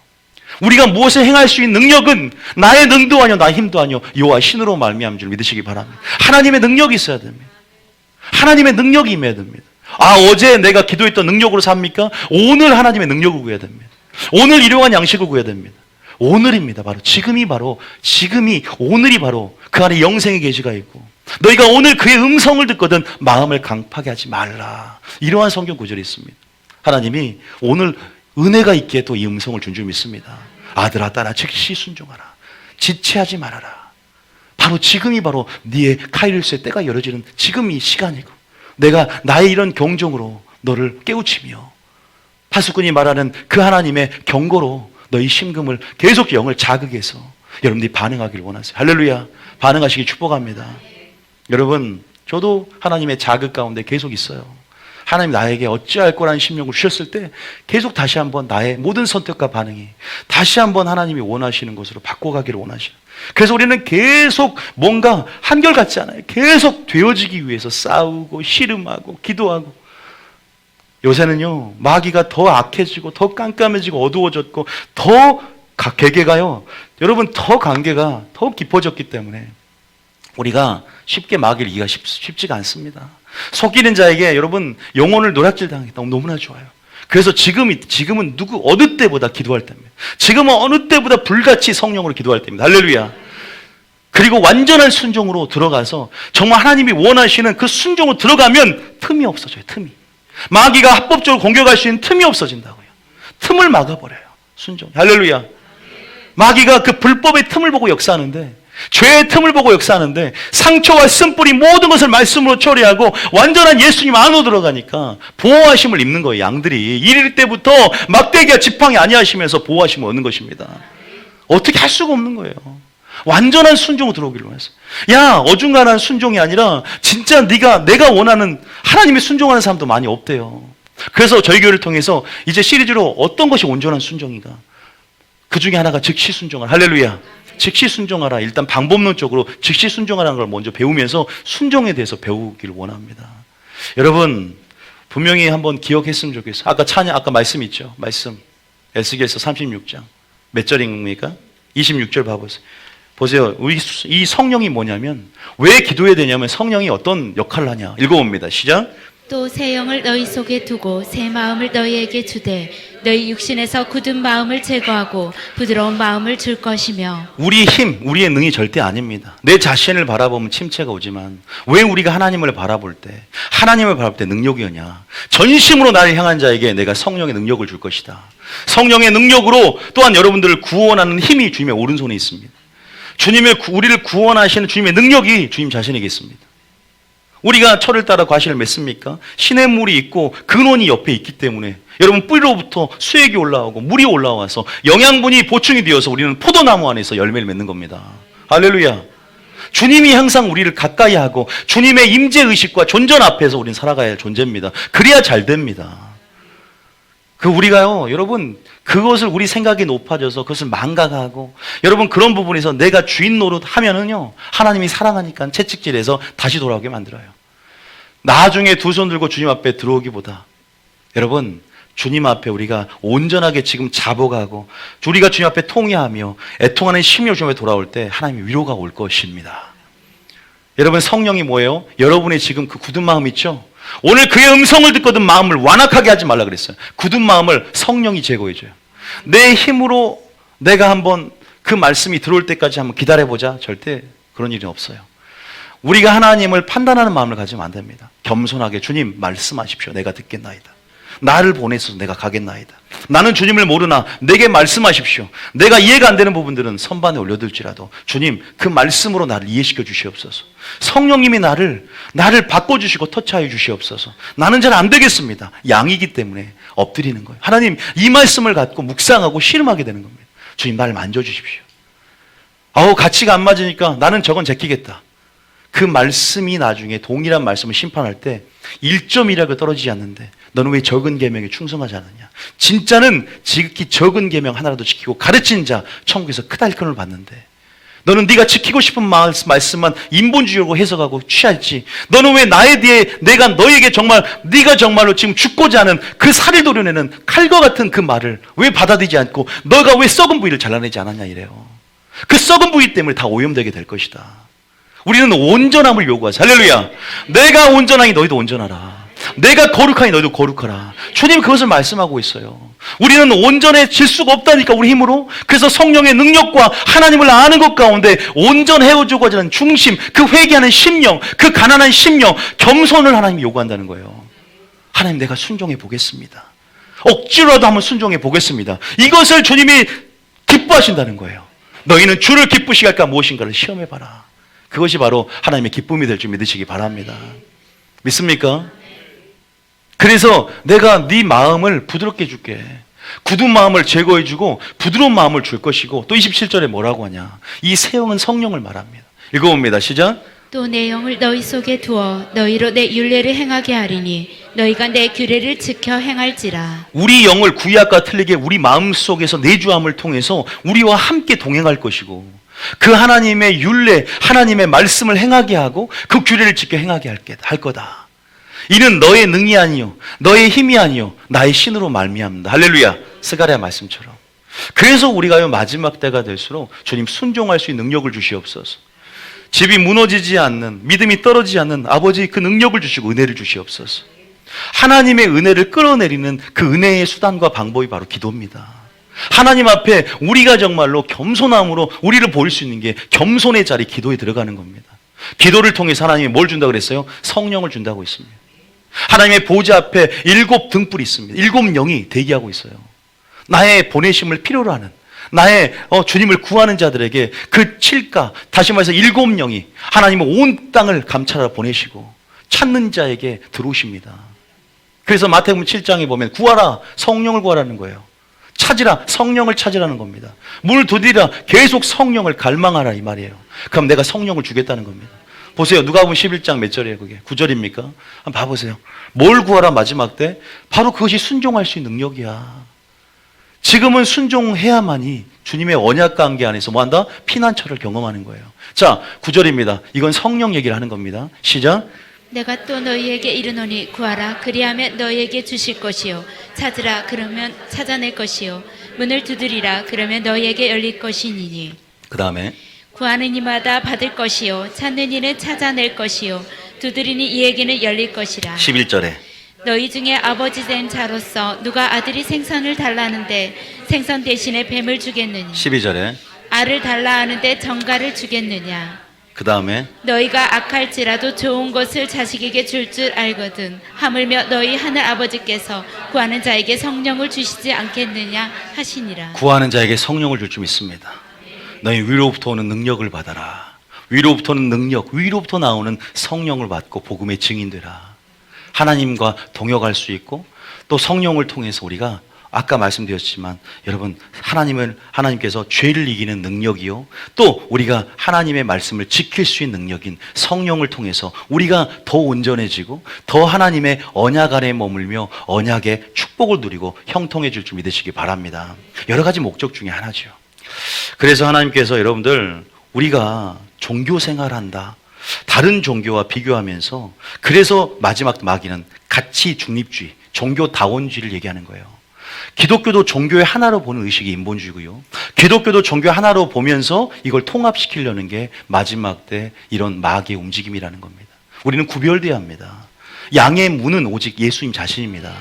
우리가 무엇을 행할 수 있는 능력은 나의 능도 아니요 나의 힘도 아니요 여호와 신으로 말미암은 줄 믿으시기 바랍니다. 하나님의 능력이 있어야 됩니다. 하나님의 능력이 임해야 됩니다. 어제 내가 기도했던 능력으로 삽니까? 오늘 하나님의 능력을 구해야 됩니다. 오늘 일용한 양식을 구해야 됩니다. 오늘입니다. 지금이 오늘이 바로 그 안에 영생의 계시가 있고, 너희가 오늘 그의 음성을 듣거든 마음을 강팍하게 하지 말라. 이러한 성경 구절이 있습니다. 하나님이 오늘 은혜가 있기에 또 이 음성을 준 줄 믿습니다. 아들아 딸아 즉시 순종하라. 지체하지 말아라. 바로 지금이 바로 네의 카이로스의 때가 열어지는 지금이 시간이고, 내가 나의 이런 경종으로 너를 깨우치며 파수꾼이 말하는 그 하나님의 경고로 너희 심금을 계속 영을 자극해서 여러분들이 반응하기를 원하세요. 할렐루야. 반응하시기 축복합니다. 여러분, 저도 하나님의 자극 가운데 계속 있어요. 하나님 나에게 어찌할 거라는 심령을 주셨을 때 계속 다시 한번 나의 모든 선택과 반응이 다시 한번 하나님이 원하시는 것으로 바꿔가기를 원하시는. 그래서 우리는 계속 뭔가 한결같지 않아요. 계속 되어지기 위해서 싸우고 씨름하고 기도하고. 요새는요, 마귀가 더 악해지고 더 깜깜해지고 어두워졌고 더 개개가요, 여러분, 더 관계가 더 깊어졌기 때문에 우리가 쉽게 마귀를 이기가 쉽지가 않습니다. 속이는 자에게 여러분 영혼을 노략질 당하겠다. 너무나 좋아요. 그래서 지금은 어느 때보다 기도할 때입니다. 지금은 어느 때보다 불같이 성령으로 기도할 때입니다. 할렐루야. 그리고 완전한 순종으로 들어가서 정말 하나님이 원하시는 그 순종으로 들어가면 틈이 없어져요. 틈이. 마귀가 합법적으로 공격할 수 있는 틈이 없어진다고요. 틈을 막아버려요. 순종. 할렐루야. 마귀가 그 불법의 틈을 보고 역사하는데, 죄의 틈을 보고 역사하는데, 상처와 쓴뿌리 모든 것을 말씀으로 처리하고 완전한 예수님 안으로 들어가니까 보호하심을 입는 거예요. 양들이 이럴 때부터 막대기와 지팡이 아니하시면서 보호하심을 얻는 것입니다. 어떻게 할 수가 없는 거예요. 완전한 순종으로 들어오기를 원했어요. 야, 어중간한 순종이 아니라 진짜 내가 원하는 하나님의 순종하는 사람도 많이 없대요. 그래서 저희 교회를 통해서 이제 시리즈로 어떤 것이 온전한 순종인가, 그 중에 하나가 즉시 순종하라. 할렐루야. 즉시 순종하라. 일단 방법론적으로 즉시 순종하라는 걸 먼저 배우면서 순종에 대해서 배우기를 원합니다. 여러분, 분명히 한번 기억했으면 좋겠어요. 아까 말씀 있죠. 말씀. 에스겔서 36장. 몇 절입니까? 26절 봐보세요. 보세요. 이 성령이 뭐냐면, 왜 기도해야 되냐면 성령이 어떤 역할을 하냐. 읽어봅니다. 시작. 또 새 영을 너희 속에 두고 새 마음을 너희에게 주되 너희 육신에서 굳은 마음을 제거하고 부드러운 마음을 줄 것이며. 우리의 힘, 우리의 능이 절대 아닙니다. 내 자신을 바라보면 침체가 오지만 왜 우리가 하나님을 바라볼 때 능력이 오냐. 전심으로 나를 향한 자에게 내가 성령의 능력을 줄 것이다. 성령의 능력으로 또한 여러분들을 구원하는 힘이 주님의 오른손에 있습니다. 우리를 구원하시는 주님의 능력이 주님 자신에게 있습니다. 우리가 철을 따라 과실을 맺습니까? 시냇물이 있고 근원이 옆에 있기 때문에 여러분, 뿌리로부터 수액이 올라오고 물이 올라와서 영양분이 보충이 되어서 우리는 포도나무 안에서 열매를 맺는 겁니다. 할렐루야. 주님이 항상 우리를 가까이 하고 주님의 임재의식과 존전 앞에서 우리는 살아가야 할 존재입니다. 그래야 잘 됩니다. 우리가요, 여러분, 그것을 우리 생각이 높아져서 그것을 망각하고, 여러분, 그런 부분에서 내가 주인 노릇 하면은요, 하나님이 사랑하니까 채찍질해서 다시 돌아오게 만들어요. 나중에 두 손 들고 주님 앞에 들어오기보다, 여러분, 주님 앞에 우리가 온전하게 지금 자복하고, 우리가 주님 앞에 통회하며 애통하는 심령 주님 앞에 돌아올 때 하나님의 위로가 올 것입니다. 여러분, 성령이 뭐예요? 여러분의 지금 그 굳은 마음 있죠? 오늘 그의 음성을 듣거든 마음을 완악하게 하지 말라 그랬어요. 굳은 마음을 성령이 제거해줘요. 내 힘으로 내가 한번 그 말씀이 들어올 때까지 한번 기다려보자. 절대 그런 일은 없어요. 우리가 하나님을 판단하는 마음을 가지면 안 됩니다. 겸손하게 주님 말씀하십시오. 내가 듣겠나이다. 나를 보내서 내가 가겠나이다. 나는 주님을 모르나 내게 말씀하십시오. 내가 이해가 안 되는 부분들은 선반에 올려둘지라도 주님 그 말씀으로 나를 이해시켜 주시옵소서. 성령님이 나를 바꿔주시고 터치하여 주시옵소서. 나는 잘 안 되겠습니다. 양이기 때문에 엎드리는 거예요. 하나님, 이 말씀을 갖고 묵상하고 씨름하게 되는 겁니다. 주님, 나를 만져주십시오. 가치가 안 맞으니까 나는 저건 제끼겠다. 그 말씀이 나중에 동일한 말씀을 심판할 때 1.1하고 떨어지지 않는데 너는 왜 적은 계명에 충성하지 않느냐. 진짜는 지극히 적은 계명 하나라도 지키고 가르치는 자 천국에서 크달큰을 받는데, 너는 네가 지키고 싶은 말씀만 인본주의로 해석하고 취할지, 너는 왜 나에 대해 내가 너에게 정말 네가 정말로 지금 죽고자 하는 그 살을 도려내는 칼과 같은 그 말을 왜 받아들이지 않고 너가 왜 썩은 부위를 잘라내지 않았냐 이래요. 그 썩은 부위 때문에 다 오염되게 될 것이다. 우리는 온전함을 요구하자. 할렐루야. 내가 온전하니 너희도 온전하라. 내가 거룩하니 너희도 거룩하라. 주님 그것을 말씀하고 있어요. 우리는 온전해질 수가 없다니까, 우리 힘으로. 그래서 성령의 능력과 하나님을 아는 것 가운데 온전해오려고 하는 중심, 그 회개하는 심령, 그 가난한 심령, 겸손을 하나님이 요구한다는 거예요. 하나님, 내가 순종해 보겠습니다. 억지로라도 한번 순종해 보겠습니다. 이것을 주님이 기뻐하신다는 거예요. 너희는 주를 기쁘시게 할까 무엇인가를 시험해봐라. 그것이 바로 하나님의 기쁨이 될 줄 믿으시기 바랍니다. 믿습니까? 그래서 내가 네 마음을 부드럽게 줄게. 굳은 마음을 제거해주고 부드러운 마음을 줄 것이고, 또 27절에 뭐라고 하냐, 이 새 영은 성령을 말합니다. 읽어봅니다. 시작. 또 내 영을 너희 속에 두어 너희로 내 율례를 행하게 하리니 너희가 내 규례를 지켜 행할지라. 우리 영을 구약과 틀리게 우리 마음속에서 내주함을 통해서 우리와 함께 동행할 것이고, 그 하나님의 율례, 하나님의 말씀을 행하게 하고 그 규례를 지켜 행하게 할 거다. 이는 너의 능이 아니요 너의 힘이 아니요 나의 신으로 말미암는다. 할렐루야. 스가랴 말씀처럼. 그래서 우리가 마지막 때가 될수록 주님 순종할 수 있는 능력을 주시옵소서. 집이 무너지지 않는, 믿음이 떨어지지 않는 아버지 그 능력을 주시고 은혜를 주시옵소서. 하나님의 은혜를 끌어내리는 그 은혜의 수단과 방법이 바로 기도입니다. 하나님 앞에 우리가 정말로 겸손함으로 우리를 보일 수 있는 게 겸손의 자리, 기도에 들어가는 겁니다. 기도를 통해서 하나님이 뭘 준다고 그랬어요? 성령을 준다고 했습니다. 하나님의 보좌 앞에 7 등불이 있습니다. 7 영이 대기하고 있어요. 나의 보내심을 필요로 하는, 나의 주님을 구하는 자들에게 그 칠가, 다시 말해서 7 영이 하나님은 온 땅을 감찰하러 보내시고 찾는 자에게 들어오십니다. 그래서 마태복음 7장에 보면 구하라, 성령을 구하라는 거예요. 찾으라, 성령을 찾으라는 겁니다. 물 두드리라, 계속 성령을 갈망하라 이 말이에요. 그럼 내가 성령을 주겠다는 겁니다. 보세요. 누가복음 11장 몇 절이에요? 그게 9절입니까? 한번 봐보세요. 뭘 구하라 마지막 때? 바로 그것이 순종할 수 있는 능력이야. 지금은 순종해야만이 주님의 언약 관계 안에서 뭐한다? 피난처를 경험하는 거예요. 자, 9절입니다. 이건 성령 얘기를 하는 겁니다. 시작. 내가 또 너희에게 이르노니 구하라 그리하면 너희에게 주실 것이요 찾으라 그러면 찾아낼 것이요 문을 두드리라 그러면 너희에게 열릴 것이니니. 그 다음에 구하는 이마다 받을 것이요 찾는 이는 찾아낼 것이요 두드리니 이에게는 열릴 것이라. 11절에 너희 중에 아버지 된 자로서 누가 아들이 생선을 달라는데 생선 대신에 뱀을 주겠느냐. 12절에 알을 달라 하는데 정갈을 주겠느냐. 그 다음에 너희가 악할지라도 좋은 것을 자식에게 줄 줄 알거든 하물며 너희 하늘 아버지께서 구하는 자에게 성령을 주시지 않겠느냐 하시니라. 구하는 자에게 성령을 줄 줄 믿습니다. 너희 위로부터 오는 능력을 받아라. 위로부터는 능력, 위로부터 나오는 성령을 받고 복음의 증인되라. 하나님과 동역할 수 있고, 또 성령을 통해서 우리가 아까 말씀드렸지만 여러분, 하나님께서 죄를 이기는 능력이요, 또 우리가 하나님의 말씀을 지킬 수 있는 능력인 성령을 통해서 우리가 더 온전해지고 더 하나님의 언약 안에 머물며 언약의 축복을 누리고 형통해질 줄 믿으시기 바랍니다. 여러 가지 목적 중에 하나죠. 그래서 하나님께서 여러분들, 우리가 종교 생활한다, 다른 종교와 비교하면서, 그래서 마지막 마귀는 가치 중립주의, 종교다원주의를 얘기하는 거예요. 기독교도 종교의 하나로 보는 의식이 인본주의고요, 기독교도 종교 하나로 보면서 이걸 통합시키려는 게 마지막 때 이런 마귀의 움직임이라는 겁니다. 우리는 구별돼야 합니다. 양의 문은 오직 예수님 자신입니다.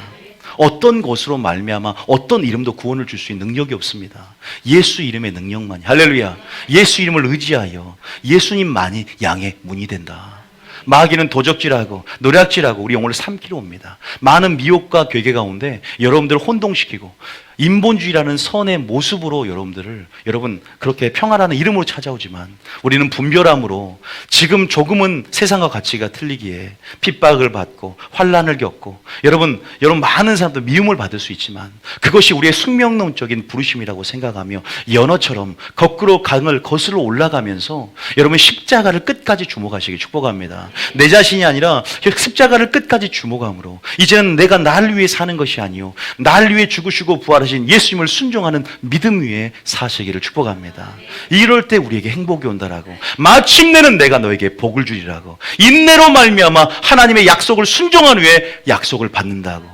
어떤 것으로 말미암아 어떤 이름도 구원을 줄 수 있는 능력이 없습니다. 예수 이름의 능력만이. 할렐루야. 예수 이름을 의지하여 예수님만이 양의 문이 된다. 마귀는 도적질하고 노략질하고 우리 영혼을 삼키러 옵니다. 많은 미혹과 괴계 가운데 여러분들을 혼동시키고 인본주의라는 선의 모습으로 여러분 그렇게 평화라는 이름으로 찾아오지만, 우리는 분별함으로 지금 조금은 세상과 가치가 틀리기에 핍박을 받고 환난을 겪고 여러분 많은 사람들 미움을 받을 수 있지만, 그것이 우리의 숙명론적인 부르심이라고 생각하며 연어처럼 거꾸로 강을 거슬러 올라가면서 여러분 십자가를 끝까지 주목하시기 축복합니다. 내 자신이 아니라 십자가를 끝까지 주목함으로 이제는 내가 날 위해 사는 것이 아니요 날 위해 죽으시고 부활하신 예수님을 순종하는 믿음 위에 사시기를 축복합니다. 이럴 때 우리에게 행복이 온다라고, 마침내는 내가 너에게 복을 주리라고, 인내로 말미암아 하나님의 약속을 순종한 후에 약속을 받는다고,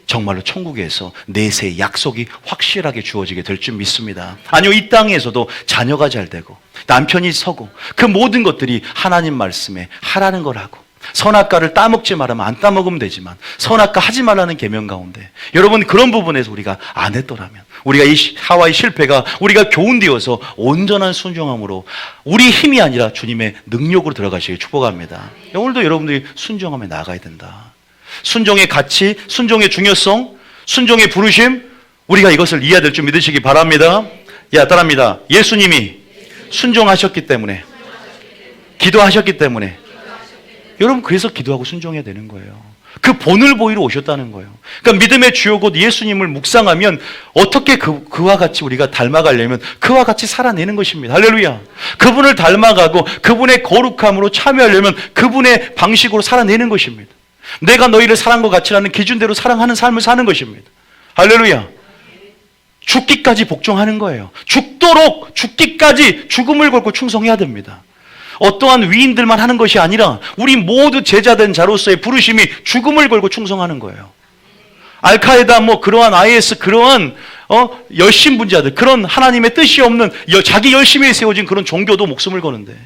정말로 천국에서 내세 약속이 확실하게 주어지게 될 줄 믿습니다. 아니요, 이 땅에서도 자녀가 잘 되고 남편이 서고 그 모든 것들이 하나님 말씀에 하라는 거라고, 선악과를 따먹지 말하면 안 따먹으면 되지만 선악과 하지 말라는 계명 가운데 여러분 그런 부분에서 우리가 안 했더라면, 우리가 이 하와의 실패가 우리가 교훈되어서 온전한 순종함으로 우리 힘이 아니라 주님의 능력으로 들어가시길 축복합니다. 오늘도 여러분들이 순종하며 나아가야 된다. 순종의 가치, 순종의 중요성, 순종의 부르심, 우리가 이것을 이해해야 될 줄 믿으시기 바랍니다. 따라합니다. 예수님이 순종하셨기 때문에 기도하셨기 때문에. 여러분, 그래서 기도하고 순종해야 되는 거예요. 그 본을 보이러 오셨다는 거예요. 그러니까 믿음의 주요 곧 예수님을 묵상하면 어떻게 그와 같이 우리가 닮아가려면 그와 같이 살아내는 것입니다. 할렐루야. 그분을 닮아가고 그분의 거룩함으로 참여하려면 그분의 방식으로 살아내는 것입니다. 내가 너희를 사랑한 것 같이라는 기준대로 사랑하는 삶을 사는 것입니다. 할렐루야. 죽기까지 복종하는 거예요. 죽도록 죽기까지 죽음을 걸고 충성해야 됩니다. 어떠한 위인들만 하는 것이 아니라 우리 모두 제자된 자로서의 부르심이 죽음을 걸고 충성하는 거예요. 알카에다 그러한 IS 그러한 열심분자들, 그런 하나님의 뜻이 없는 자기 열심에 세워진 그런 종교도 목숨을 거는데,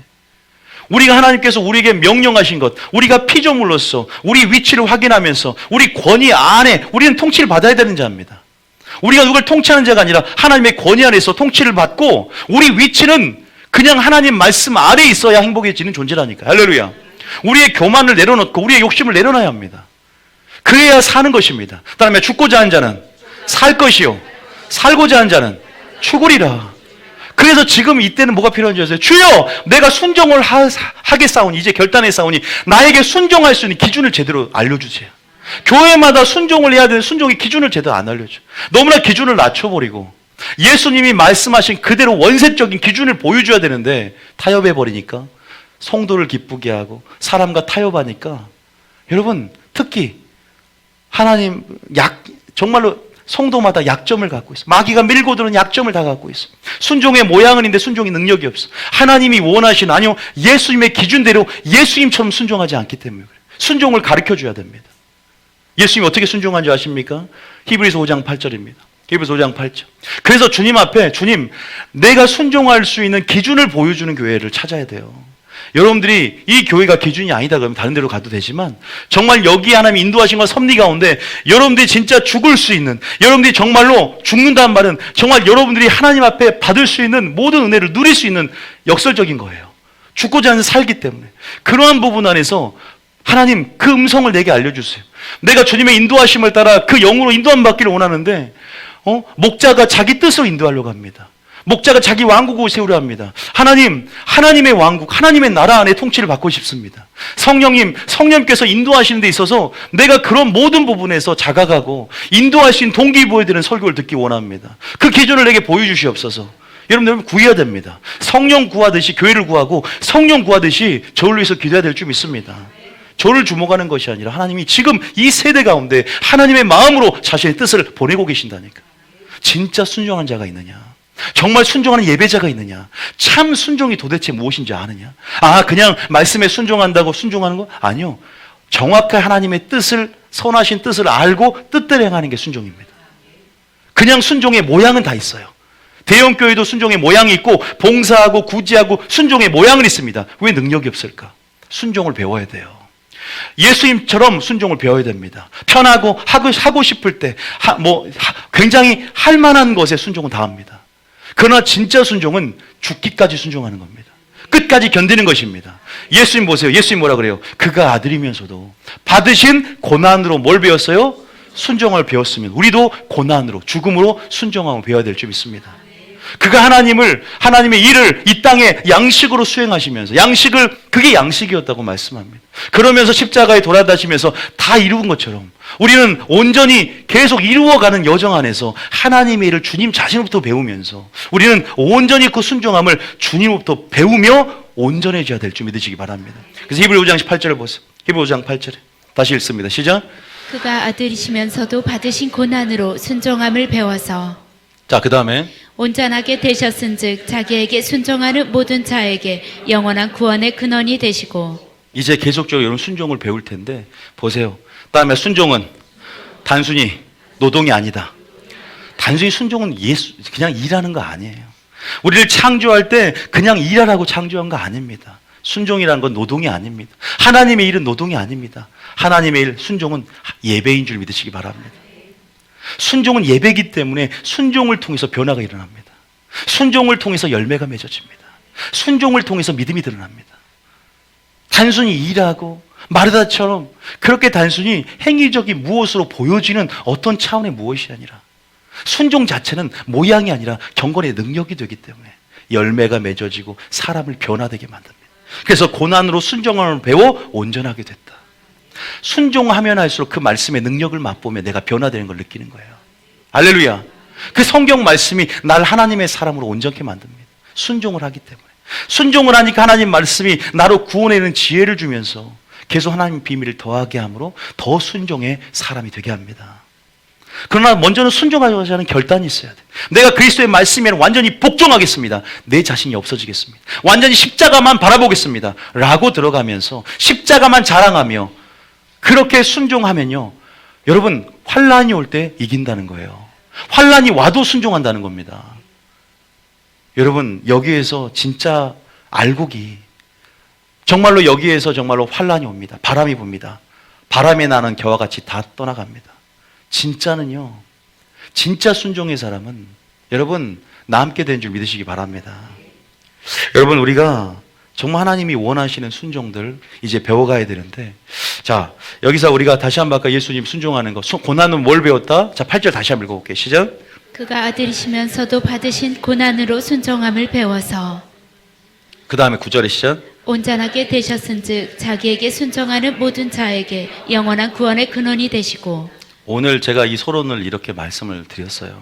우리가 하나님께서 우리에게 명령하신 것, 우리가 피조물로서 우리 위치를 확인하면서 우리 권위 안에 우리는 통치를 받아야 되는 자입니다. 우리가 누굴 통치하는 자가 아니라 하나님의 권위 안에서 통치를 받고 우리 위치는 그냥 하나님 말씀 아래에 있어야 행복해지는 존재라니까. 할렐루야. 우리의 교만을 내려놓고 우리의 욕심을 내려놔야 합니다. 그래야 사는 것입니다. 다음에 죽고자 한 자는 살 것이요 살고자 한 자는 죽으리라. 그래서 지금 이때는 뭐가 필요한지 아세요? 주여, 내가 순종을 하겠사오니, 이제 결단했사오니 나에게 순종할 수 있는 기준을 제대로 알려주세요. 교회마다 순종을 해야 되는 순종의 기준을 제대로 안 알려줘. 너무나 기준을 낮춰버리고 예수님이 말씀하신 그대로 원색적인 기준을 보여줘야 되는데 타협해버리니까, 성도를 기쁘게 하고 사람과 타협하니까, 여러분 특히 하나님 정말로 성도마다 약점을 갖고 있어. 마귀가 밀고 드는 약점을 다 갖고 있어. 순종의 모양은 있는데 순종의 능력이 없어. 하나님이 원하신, 아니요 예수님의 기준대로 예수님처럼 순종하지 않기 때문에 그래요. 순종을 가르쳐줘야 됩니다. 예수님이 어떻게 순종한 줄 아십니까? 히브리서 5장 8절입니다. 히브리서 5장 8절. 그래서 주님 앞에, 주님, 내가 순종할 수 있는 기준을 보여주는 교회를 찾아야 돼요. 여러분들이 이 교회가 기준이 아니다 그러면 다른 데로 가도 되지만, 정말 여기 하나님이 인도하신 건 섭리 가운데 여러분들이 진짜 죽을 수 있는, 여러분들이 정말로 죽는다는 말은 정말 여러분들이 하나님 앞에 받을 수 있는 모든 은혜를 누릴 수 있는 역설적인 거예요. 죽고자 하는 살기 때문에. 그러한 부분 안에서 하나님 그 음성을 내게 알려주세요. 내가 주님의 인도하심을 따라 그 영으로 인도함 받기를 원하는데, 목자가 자기 뜻으로 인도하려고 합니다. 목자가 자기 왕국을 세우려 합니다. 하나님, 하나님의 왕국, 하나님의 나라 안에 통치를 받고 싶습니다. 성령님께서 인도하시는 데 있어서 내가 그런 모든 부분에서 자각하고 인도할 수 있는 동기부여되는 설교를 듣기 원합니다. 그 기준을 내게 보여주시옵소서. 여러분 구해야 됩니다. 성령 구하듯이 교회를 구하고 성령 구하듯이 저를 위해서 기도해야 될 줄 믿습니다. 저를 주목하는 것이 아니라 하나님이 지금 이 세대 가운데 하나님의 마음으로 자신의 뜻을 보내고 계신다니까. 진짜 순종한 자가 있느냐? 정말 순종하는 예배자가 있느냐? 참 순종이 도대체 무엇인지 아느냐? 그냥 말씀에 순종한다고 순종하는 거? 아니요. 정확한 하나님의 뜻을, 선하신 뜻을 알고 뜻대로 행하는 게 순종입니다. 그냥 순종의 모양은 다 있어요. 대형교회도 순종의 모양이 있고 봉사하고 구제하고 순종의 모양은 있습니다. 왜 능력이 없을까? 순종을 배워야 돼요. 예수님처럼 순종을 배워야 됩니다. 편하고 하고 싶을 때 굉장히 할 만한 것에 순종은 다 합니다. 그러나 진짜 순종은 죽기까지 순종하는 겁니다. 끝까지 견디는 것입니다. 예수님 보세요. 예수님 뭐라 그래요? 그가 아들이면서도 받으신 고난으로 뭘 배웠어요? 순종을 배웠으면 우리도 고난으로, 죽음으로 순종하고 배워야 될 줄 믿습니다. 그가 하나님의 일을 이 땅에 양식으로 수행하시면서, 그게 양식이었다고 말씀합니다. 그러면서 십자가에 돌아다니면서 다 이루은 것처럼 우리는 온전히 계속 이루어가는 여정 안에서 하나님의 일을 주님 자신으로부터 배우면서 우리는 온전히 그 순종함을 주님으로부터 배우며 온전해져야 될 줄 믿으시기 바랍니다. 그래서 히브리 5장 8절을 보세요. 히브리 5장 8절에 다시 읽습니다. 시작. 그가 아들이시면서도 받으신 고난으로 순종함을 배워서, 자, 그 다음에 온전하게 되셨은즉 자기에게 순종하는 모든 자에게 영원한 구원의 근원이 되시고. 이제 계속적으로 여러분 순종을 배울 텐데 보세요. 다음에 순종은 단순히 노동이 아니다. 단순히 순종은 그냥 일하는 거 아니에요. 우리를 창조할 때 그냥 일하라고 창조한 거 아닙니다. 순종이라는 건 노동이 아닙니다. 하나님의 일은 노동이 아닙니다. 하나님의 일, 순종은 예배인 줄 믿으시기 바랍니다. 순종은 예배이기 때문에 순종을 통해서 변화가 일어납니다. 순종을 통해서 열매가 맺어집니다. 순종을 통해서 믿음이 드러납니다. 단순히 일하고 마르다처럼 그렇게 단순히 행위적인 무엇으로 보여지는 어떤 차원의 무엇이 아니라, 순종 자체는 모양이 아니라 경건의 능력이 되기 때문에 열매가 맺어지고 사람을 변화되게 만듭니다. 그래서 고난으로 순종함을 배워 온전하게 됐다. 순종하면 할수록 그 말씀의 능력을 맛보며 내가 변화되는 걸 느끼는 거예요. 할렐루야. 그 성경 말씀이 날 하나님의 사람으로 온전케 만듭니다. 순종을 하기 때문에. 순종을 하니까 하나님 말씀이 나로 구원에는 지혜를 주면서 계속 하나님 비밀을 더하게 함으로 더 순종의 사람이 되게 합니다. 그러나 먼저는 순종하고자 하는 결단이 있어야 돼. 내가 그리스도의 말씀에는 완전히 복종하겠습니다. 내 자신이 없어지겠습니다. 완전히 십자가만 바라보겠습니다. 라고 들어가면서 십자가만 자랑하며 그렇게 순종하면요, 여러분 환란이 올 때 이긴다는 거예요. 환란이 와도 순종한다는 겁니다. 여러분 여기에서 진짜 알곡이 정말로 여기에서 정말로 환란이 옵니다. 바람이 붑니다. 바람에 나는 겨와 같이 다 떠나갑니다. 진짜는요, 진짜 순종의 사람은 여러분 나 함께 되는 줄 믿으시기 바랍니다. 여러분 우리가 정말 하나님이 원하시는 순종들 이제 배워가야 되는데, 자 여기서 우리가 다시 한번 아까 예수님 순종하는 거, 고난은 뭘 배웠다? 자 8절 다시 한번 읽어볼게요. 시작. 그가 아들이시면서도 받으신 고난으로 순종함을 배워서 그 다음에 9절에 시작. 온전하게 되셨은즉 자기에게 순종하는 모든 자에게 영원한 구원의 근원이 되시고. 오늘 제가 이 서론을 이렇게 말씀을 드렸어요.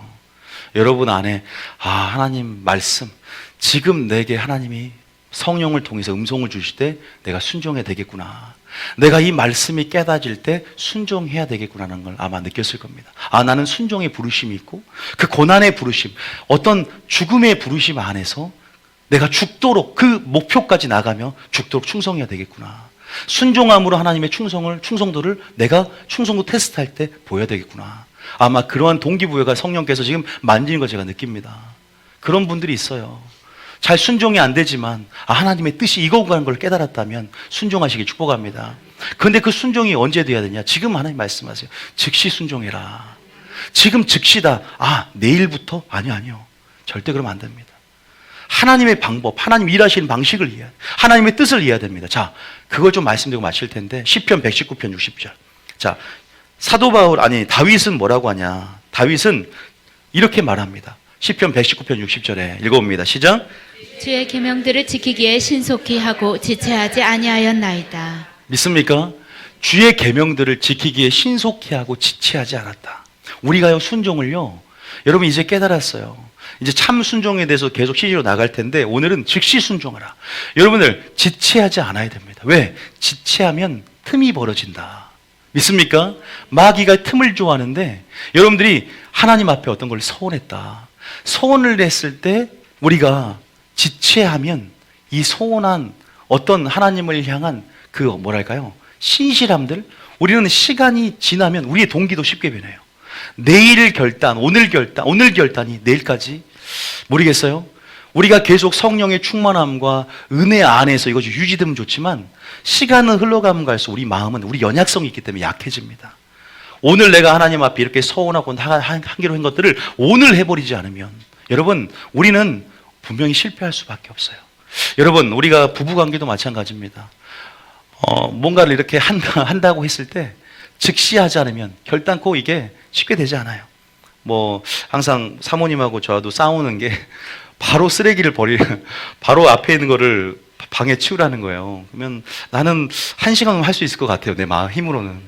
여러분 안에 하나님 말씀, 지금 내게 하나님이 성령을 통해서 음성을 주실 때 내가 순종해야 되겠구나, 내가 이 말씀이 깨닫질 때 순종해야 되겠구나라는 걸 아마 느꼈을 겁니다. 나는 순종의 부르심이 있고 그 고난의 부르심, 어떤 죽음의 부르심 안에서 내가 죽도록 그 목표까지 나가며 죽도록 충성해야 되겠구나. 순종함으로 하나님의 충성도를 내가 충성도 테스트할 때 보여야 되겠구나. 아마 그러한 동기부여가 성령께서 지금 만지는 걸 제가 느낍니다. 그런 분들이 있어요. 잘 순종이 안 되지만 하나님의 뜻이 이거라는 걸 깨달았다면 순종하시길 축복합니다. 그런데 그 순종이 언제 돼야 되냐? 지금 하나님 말씀하세요. 즉시 순종해라. 지금 즉시다. 내일부터? 아니요. 절대 그러면 안 됩니다. 하나님의 방법, 하나님 일하시는 방식을 이해해야, 하나님의 뜻을 이해해야 됩니다. 자, 그걸 좀 말씀드리고 마칠 텐데 시편 119편 60절. 자, 다윗은 뭐라고 하냐? 다윗은 이렇게 말합니다. 시편 119편 60절에 읽어봅니다. 시작. 주의 계명들을 지키기에 신속히 하고 지체하지 아니하였나이다. 믿습니까? 주의 계명들을 지키기에 신속히 하고 지체하지 않았다. 우리가요 순종을요, 여러분 이제 깨달았어요. 이제 참 순종에 대해서 계속 시리로 나갈 텐데 오늘은 즉시 순종하라. 여러분들 지체하지 않아야 됩니다. 왜? 지체하면 틈이 벌어진다. 믿습니까? 마귀가 틈을 좋아하는데 여러분들이 하나님 앞에 어떤 걸 서원했다. 서원을 했을 때 우리가 지체하면 이 서원한 어떤 하나님을 향한 그 뭐랄까요? 신실함들, 우리는 시간이 지나면 우리의 동기도 쉽게 변해요. 내일 결단, 오늘 결단이 내일까지 모르겠어요. 우리가 계속 성령의 충만함과 은혜 안에서 이것이 유지되면 좋지만 시간은 흘러가면 갈수록 우리 마음은 우리 연약성이 있기 때문에 약해집니다. 오늘 내가 하나님 앞에 이렇게 서원하고 하기로 한 것들을 오늘 해버리지 않으면 여러분 우리는 분명히 실패할 수밖에 없어요. 여러분 우리가 부부관계도 마찬가지입니다. 뭔가를 이렇게 한다고 했을 때 즉시 하지 않으면 결단코 이게 쉽게 되지 않아요. 항상 사모님하고 저도 싸우는 게 바로 쓰레기를 바로 앞에 있는 거를 방에 치우라는 거예요. 그러면 나는 1시간은 할 수 있을 것 같아요. 내 마음 힘으로는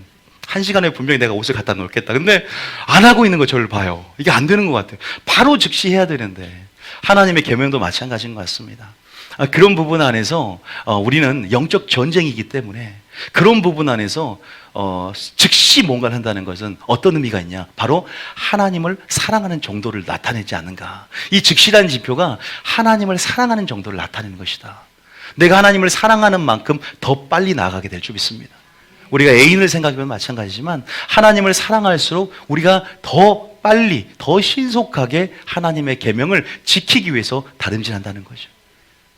1시간에 분명히 내가 옷을 갖다 놓겠다. 근데 안 하고 있는 거 저를 봐요. 이게 안 되는 것 같아요. 바로 즉시 해야 되는데 하나님의 계명도 마찬가지인 것 같습니다. 그런 부분 안에서 우리는 영적 전쟁이기 때문에 그런 부분 안에서 즉시 뭔가를 한다는 것은 어떤 의미가 있냐? 바로 하나님을 사랑하는 정도를 나타내지 않는가. 이 즉시라는 지표가 하나님을 사랑하는 정도를 나타내는 것이다. 내가 하나님을 사랑하는 만큼 더 빨리 나아가게 될 줄 믿습니다. 우리가 애인을 생각하면 마찬가지지만 하나님을 사랑할수록 우리가 더 빨리, 더 신속하게 하나님의 계명을 지키기 위해서 다름질한다는 거죠.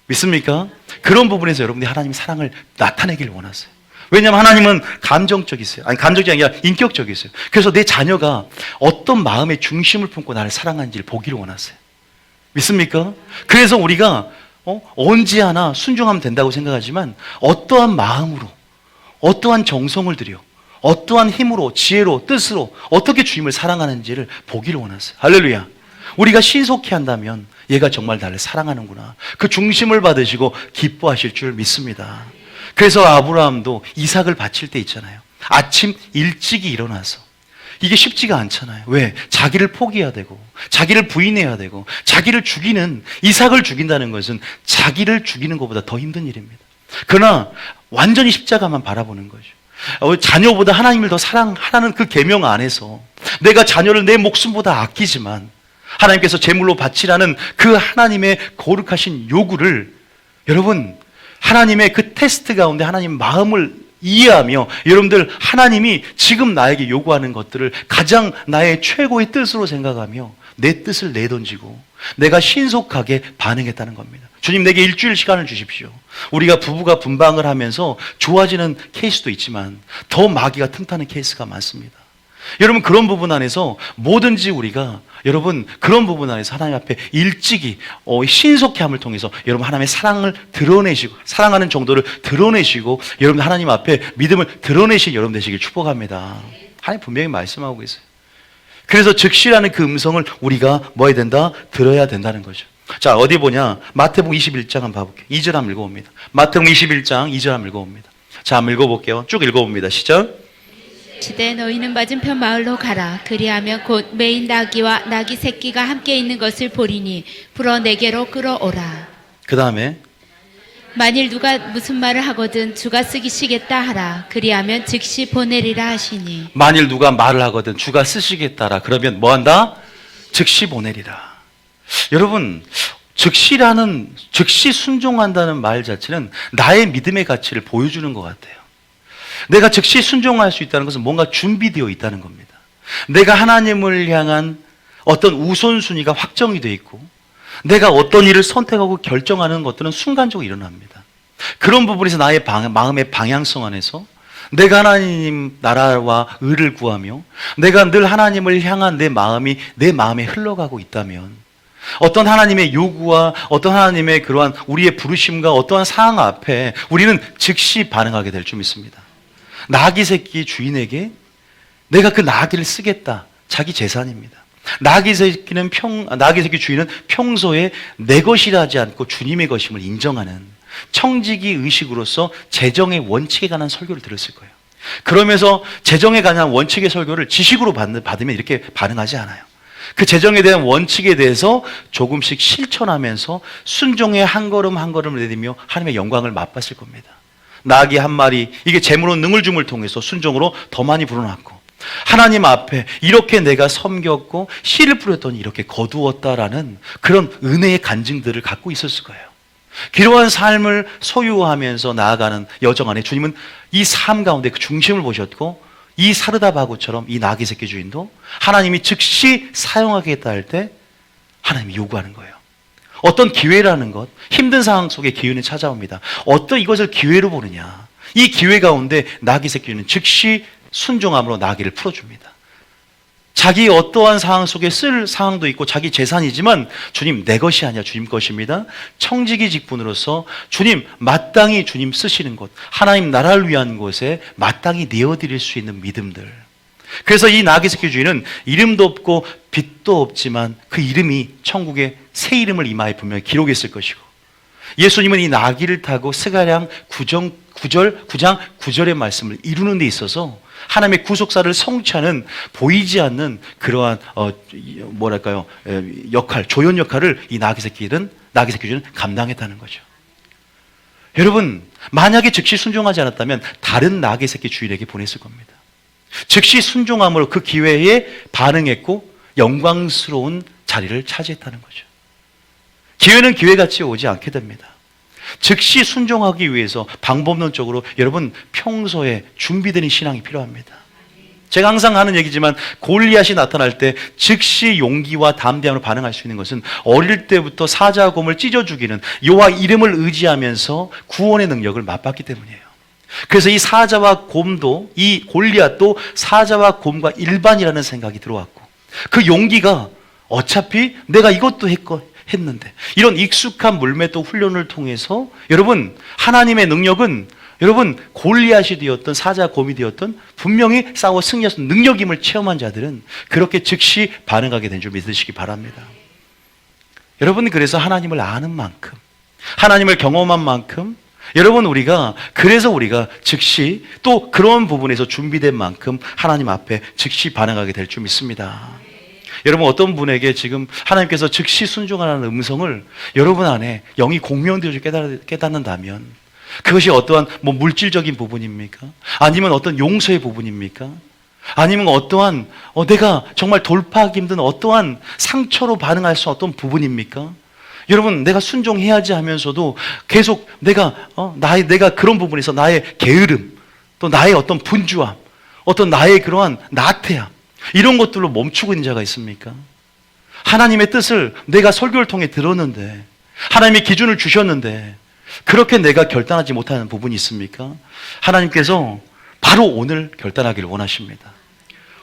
믿습니까? 그런 부분에서 여러분들이 하나님의 사랑을 나타내길 원하세요. 왜냐하면 하나님은 감정적이세요. 감정적이 아니라 인격적이세요. 그래서 내 자녀가 어떤 마음의 중심을 품고 나를 사랑하는지를 보기를 원하세요. 믿습니까? 그래서 우리가 언제 하나 순종하면 된다고 생각하지만 어떠한 마음으로, 어떠한 정성을 들여, 어떠한 힘으로, 지혜로, 뜻으로 어떻게 주님을 사랑하는지를 보기를 원하세요. 할렐루야. 우리가 신속히 한다면 얘가 정말 나를 사랑하는구나. 그 중심을 받으시고 기뻐하실 줄 믿습니다. 그래서 아브라함도 이삭을 바칠 때 있잖아요. 아침 일찍이 일어나서 이게 쉽지가 않잖아요. 왜? 자기를 포기해야 되고 자기를 부인해야 되고 자기를 죽이는 이삭을 죽인다는 것은 자기를 죽이는 것보다 더 힘든 일입니다. 그러나 완전히 십자가만 바라보는 거죠. 자녀보다 하나님을 더 사랑하라는 그 계명 안에서 내가 자녀를 내 목숨보다 아끼지만 하나님께서 제물로 바치라는 그 하나님의 거룩하신 요구를 여러분 하나님의 그 테스트 가운데 하나님 마음을 이해하며 여러분들 하나님이 지금 나에게 요구하는 것들을 가장 나의 최고의 뜻으로 생각하며 내 뜻을 내던지고 내가 신속하게 반응했다는 겁니다. 주님 내게 일주일 시간을 주십시오. 우리가 부부가 분방을 하면서 좋아지는 케이스도 있지만 더 마귀가 틈타는 케이스가 많습니다. 여러분 그런 부분 안에서 뭐든지 우리가 여러분 그런 부분 안에서 하나님 앞에 일찍이 신속히 함을 통해서 여러분 하나님의 사랑을 드러내시고 사랑하는 정도를 드러내시고 여러분 하나님 앞에 믿음을 드러내신 여러분 되시길 축복합니다. 하나님 분명히 말씀하고 계세요. 그래서 즉시라는 그 음성을 우리가 뭐 해야 된다? 들어야 된다는 거죠. 자 어디 보냐? 마태복음 21장 한번 봐볼게요. 2절 한번 읽어봅니다. 마태복음 21장 2절 한번 읽어봅니다. 자 한번 읽어볼게요. 쭉 읽어봅니다. 시작. 시대 너희는 맞은편 마을로 가라. 그리하면 곧 매인 나귀와 나귀 새끼가 함께 있는 것을 보리니 불어 내게로 끌어오라. 그 다음에 만일 누가 무슨 말을 하거든 주가 쓰시겠다 하라. 그리하면 즉시 보내리라 하시니. 만일 누가 말을 하거든 주가 쓰시겠다라 그러면 뭐한다? 즉시 보내리라. 여러분 즉시 순종한다는 말 자체는 나의 믿음의 가치를 보여주는 것 같아요. 내가 즉시 순종할 수 있다는 것은 뭔가 준비되어 있다는 겁니다. 내가 하나님을 향한 어떤 우선순위가 확정이 되어 있고 내가 어떤 일을 선택하고 결정하는 것들은 순간적으로 일어납니다. 그런 부분에서 나의 마음의 방향성 안에서 내가 하나님 나라와 의를 구하며 내가 늘 하나님을 향한 내 마음에 흘러가고 있다면 어떤 하나님의 요구와 어떤 하나님의 그러한 우리의 부르심과 어떠한 상황 앞에 우리는 즉시 반응하게 될 줄 믿습니다. 나귀 새끼 주인에게 내가 그 나귀를 쓰겠다. 자기 재산입니다. 나귀 새끼 주인은 평소에 내 것이라 하지 않고 주님의 것임을 인정하는 청지기 의식으로서 재정의 원칙에 관한 설교를 들었을 거예요. 그러면서 재정에 관한 원칙의 설교를 지식으로 받으면 이렇게 반응하지 않아요. 그 재정에 대한 원칙에 대해서 조금씩 실천하면서 순종의 한 걸음 한 걸음을 내디며 하나님의 영광을 맛봤을 겁니다. 나귀 한 마리, 이게 재물로 능을줌을 통해서 순종으로 더 많이 불어났고 하나님 앞에 이렇게 내가 섬겼고 씨를 뿌렸더니 이렇게 거두었다라는 그런 은혜의 간증들을 갖고 있었을 거예요. 기로한 삶을 소유하면서 나아가는 여정 안에 주님은 이 삶 가운데 그 중심을 보셨고 이 사르다바구처럼 이 나귀 새끼 주인도 하나님이 즉시 사용하겠다 할 때 하나님이 요구하는 거예요. 어떤 기회라는 것, 힘든 상황 속에 기회는 찾아옵니다. 어떤 이것을 기회로 보느냐. 이 기회 가운데 나귀 새끼는 즉시 순종함으로 나귀를 풀어줍니다. 자기 어떠한 상황 속에 쓸 상황도 있고 자기 재산이지만 주님 내 것이 아니야 주님 것입니다. 청지기 직분으로서 주님 마땅히 주님 쓰시는 곳, 하나님 나라를 위한 곳에 마땅히 내어드릴 수 있는 믿음들. 그래서 이 나귀 새끼 주인은 이름도 없고 빛도 없지만 그 이름이 천국에 새 이름을 이마에 분명히 기록했을 것이고 예수님은 이 나귀를 타고 스가랴 9장 9절의 말씀을 이루는 데 있어서 하나님의 구속사를 성취하는 보이지 않는 그러한 역할, 조연 역할을 이 나귀 새끼 주인은 감당했다는 거죠. 여러분 만약에 즉시 순종하지 않았다면 다른 나귀 새끼 주인에게 보냈을 겁니다. 즉시 순종함으로 그 기회에 반응했고 영광스러운 자리를 차지했다는 거죠. 기회는 기회같이 오지 않게 됩니다. 즉시 순종하기 위해서 방법론적으로 여러분 평소에 준비되는 신앙이 필요합니다. 제가 항상 하는 얘기지만 골리앗이 나타날 때 즉시 용기와 담대함으로 반응할 수 있는 것은 어릴 때부터 사자와 곰을 찢어 죽이는 여호와 이름을 의지하면서 구원의 능력을 맛봤기 때문이에요. 그래서 이 사자와 곰도 이 골리앗도 사자와 곰과 일반이라는 생각이 들어왔고 그 용기가 어차피 내가 이것도 했는데 이런 익숙한 물맷도 훈련을 통해서 여러분 하나님의 능력은 여러분 골리앗이 되었던 사자 곰이 되었던 분명히 싸워 승리할 수 있는 능력임을 체험한 자들은 그렇게 즉시 반응하게 된 줄 믿으시기 바랍니다. 여러분, 그래서 하나님을 아는 만큼, 하나님을 경험한 만큼, 여러분, 그래서 우리가 즉시 또 그런 부분에서 준비된 만큼 하나님 앞에 즉시 반응하게 될 줄 믿습니다. 여러분, 어떤 분에게 지금 하나님께서 즉시 순종하라는 음성을 여러분 안에 영이 공명되어 깨닫는다면, 그것이 어떠한 물질적인 부분입니까? 아니면 어떤 용서의 부분입니까? 아니면 어떠한 내가 정말 돌파하기 힘든 어떠한 상처로 반응할 수 어떤 부분입니까? 여러분, 내가 순종해야지 하면서도 계속 내가 그런 부분에서 나의 게으름, 또 나의 어떤 분주함, 어떤 나의 그러한 나태함, 이런 것들로 멈추고 있는 자가 있습니까? 하나님의 뜻을 내가 설교를 통해 들었는데, 하나님의 기준을 주셨는데 그렇게 내가 결단하지 못하는 부분이 있습니까? 하나님께서 바로 오늘 결단하기를 원하십니다.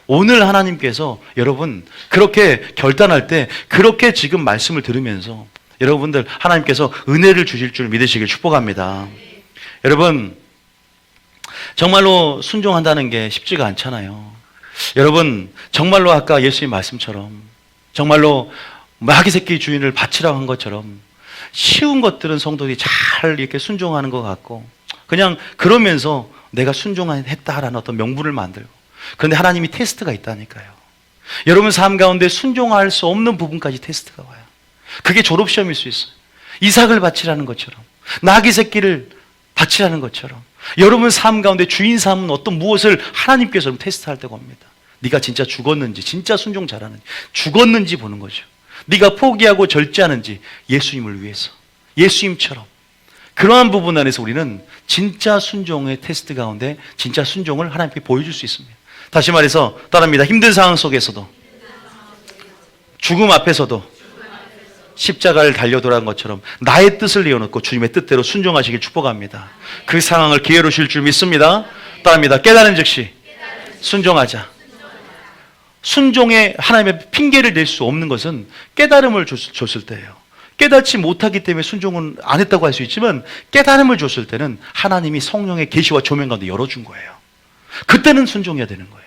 오늘 하나님께서 여러분 그렇게 결단할 때, 그렇게 지금 말씀을 들으면서 여러분들 하나님께서 은혜를 주실 줄 믿으시길 축복합니다. 여러분, 정말로 순종한다는 게 쉽지가 않잖아요. 여러분, 정말로 아까 예수님 말씀처럼 정말로 마귀 새끼 주인을 바치라고 한 것처럼 쉬운 것들은 성도들이 잘 이렇게 순종하는 것 같고, 그냥 그러면서 내가 순종했다라는 어떤 명분을 만들고, 그런데 하나님이 테스트가 있다니까요. 여러분 삶 가운데 순종할 수 없는 부분까지 테스트가 와요. 그게 졸업시험일 수 있어요. 이삭을 바치라는 것처럼, 나귀 새끼를 바치라는 것처럼 여러분 삶 가운데 주인 삼은 어떤 무엇을 하나님께서 테스트할 때가 옵니다. 네가 진짜 죽었는지, 진짜 순종 잘하는지, 죽었는지 보는 거죠. 네가 포기하고 절제하는지, 예수님을 위해서, 예수님처럼. 그러한 부분 안에서 우리는 진짜 순종의 테스트 가운데 진짜 순종을 하나님께 보여줄 수 있습니다. 다시 말해서 따라합니다. 힘든 상황 속에서도, 죽음 앞에서도 십자가를 달려 돌아간 것처럼 나의 뜻을 내어놓고 주님의 뜻대로 순종하시길 축복합니다. 그 상황을 기회로 주실 줄 믿습니다. 따라합니다. 깨달은 즉시 순종하자. 순종에 하나님의 핑계를 낼 수 없는 것은 깨달음을 줬을 때예요. 깨닫지 못하기 때문에 순종은 안 했다고 할 수 있지만, 깨달음을 줬을 때는 하나님이 성령의 계시와 조명 가운데 열어준 거예요. 그때는 순종해야 되는 거예요.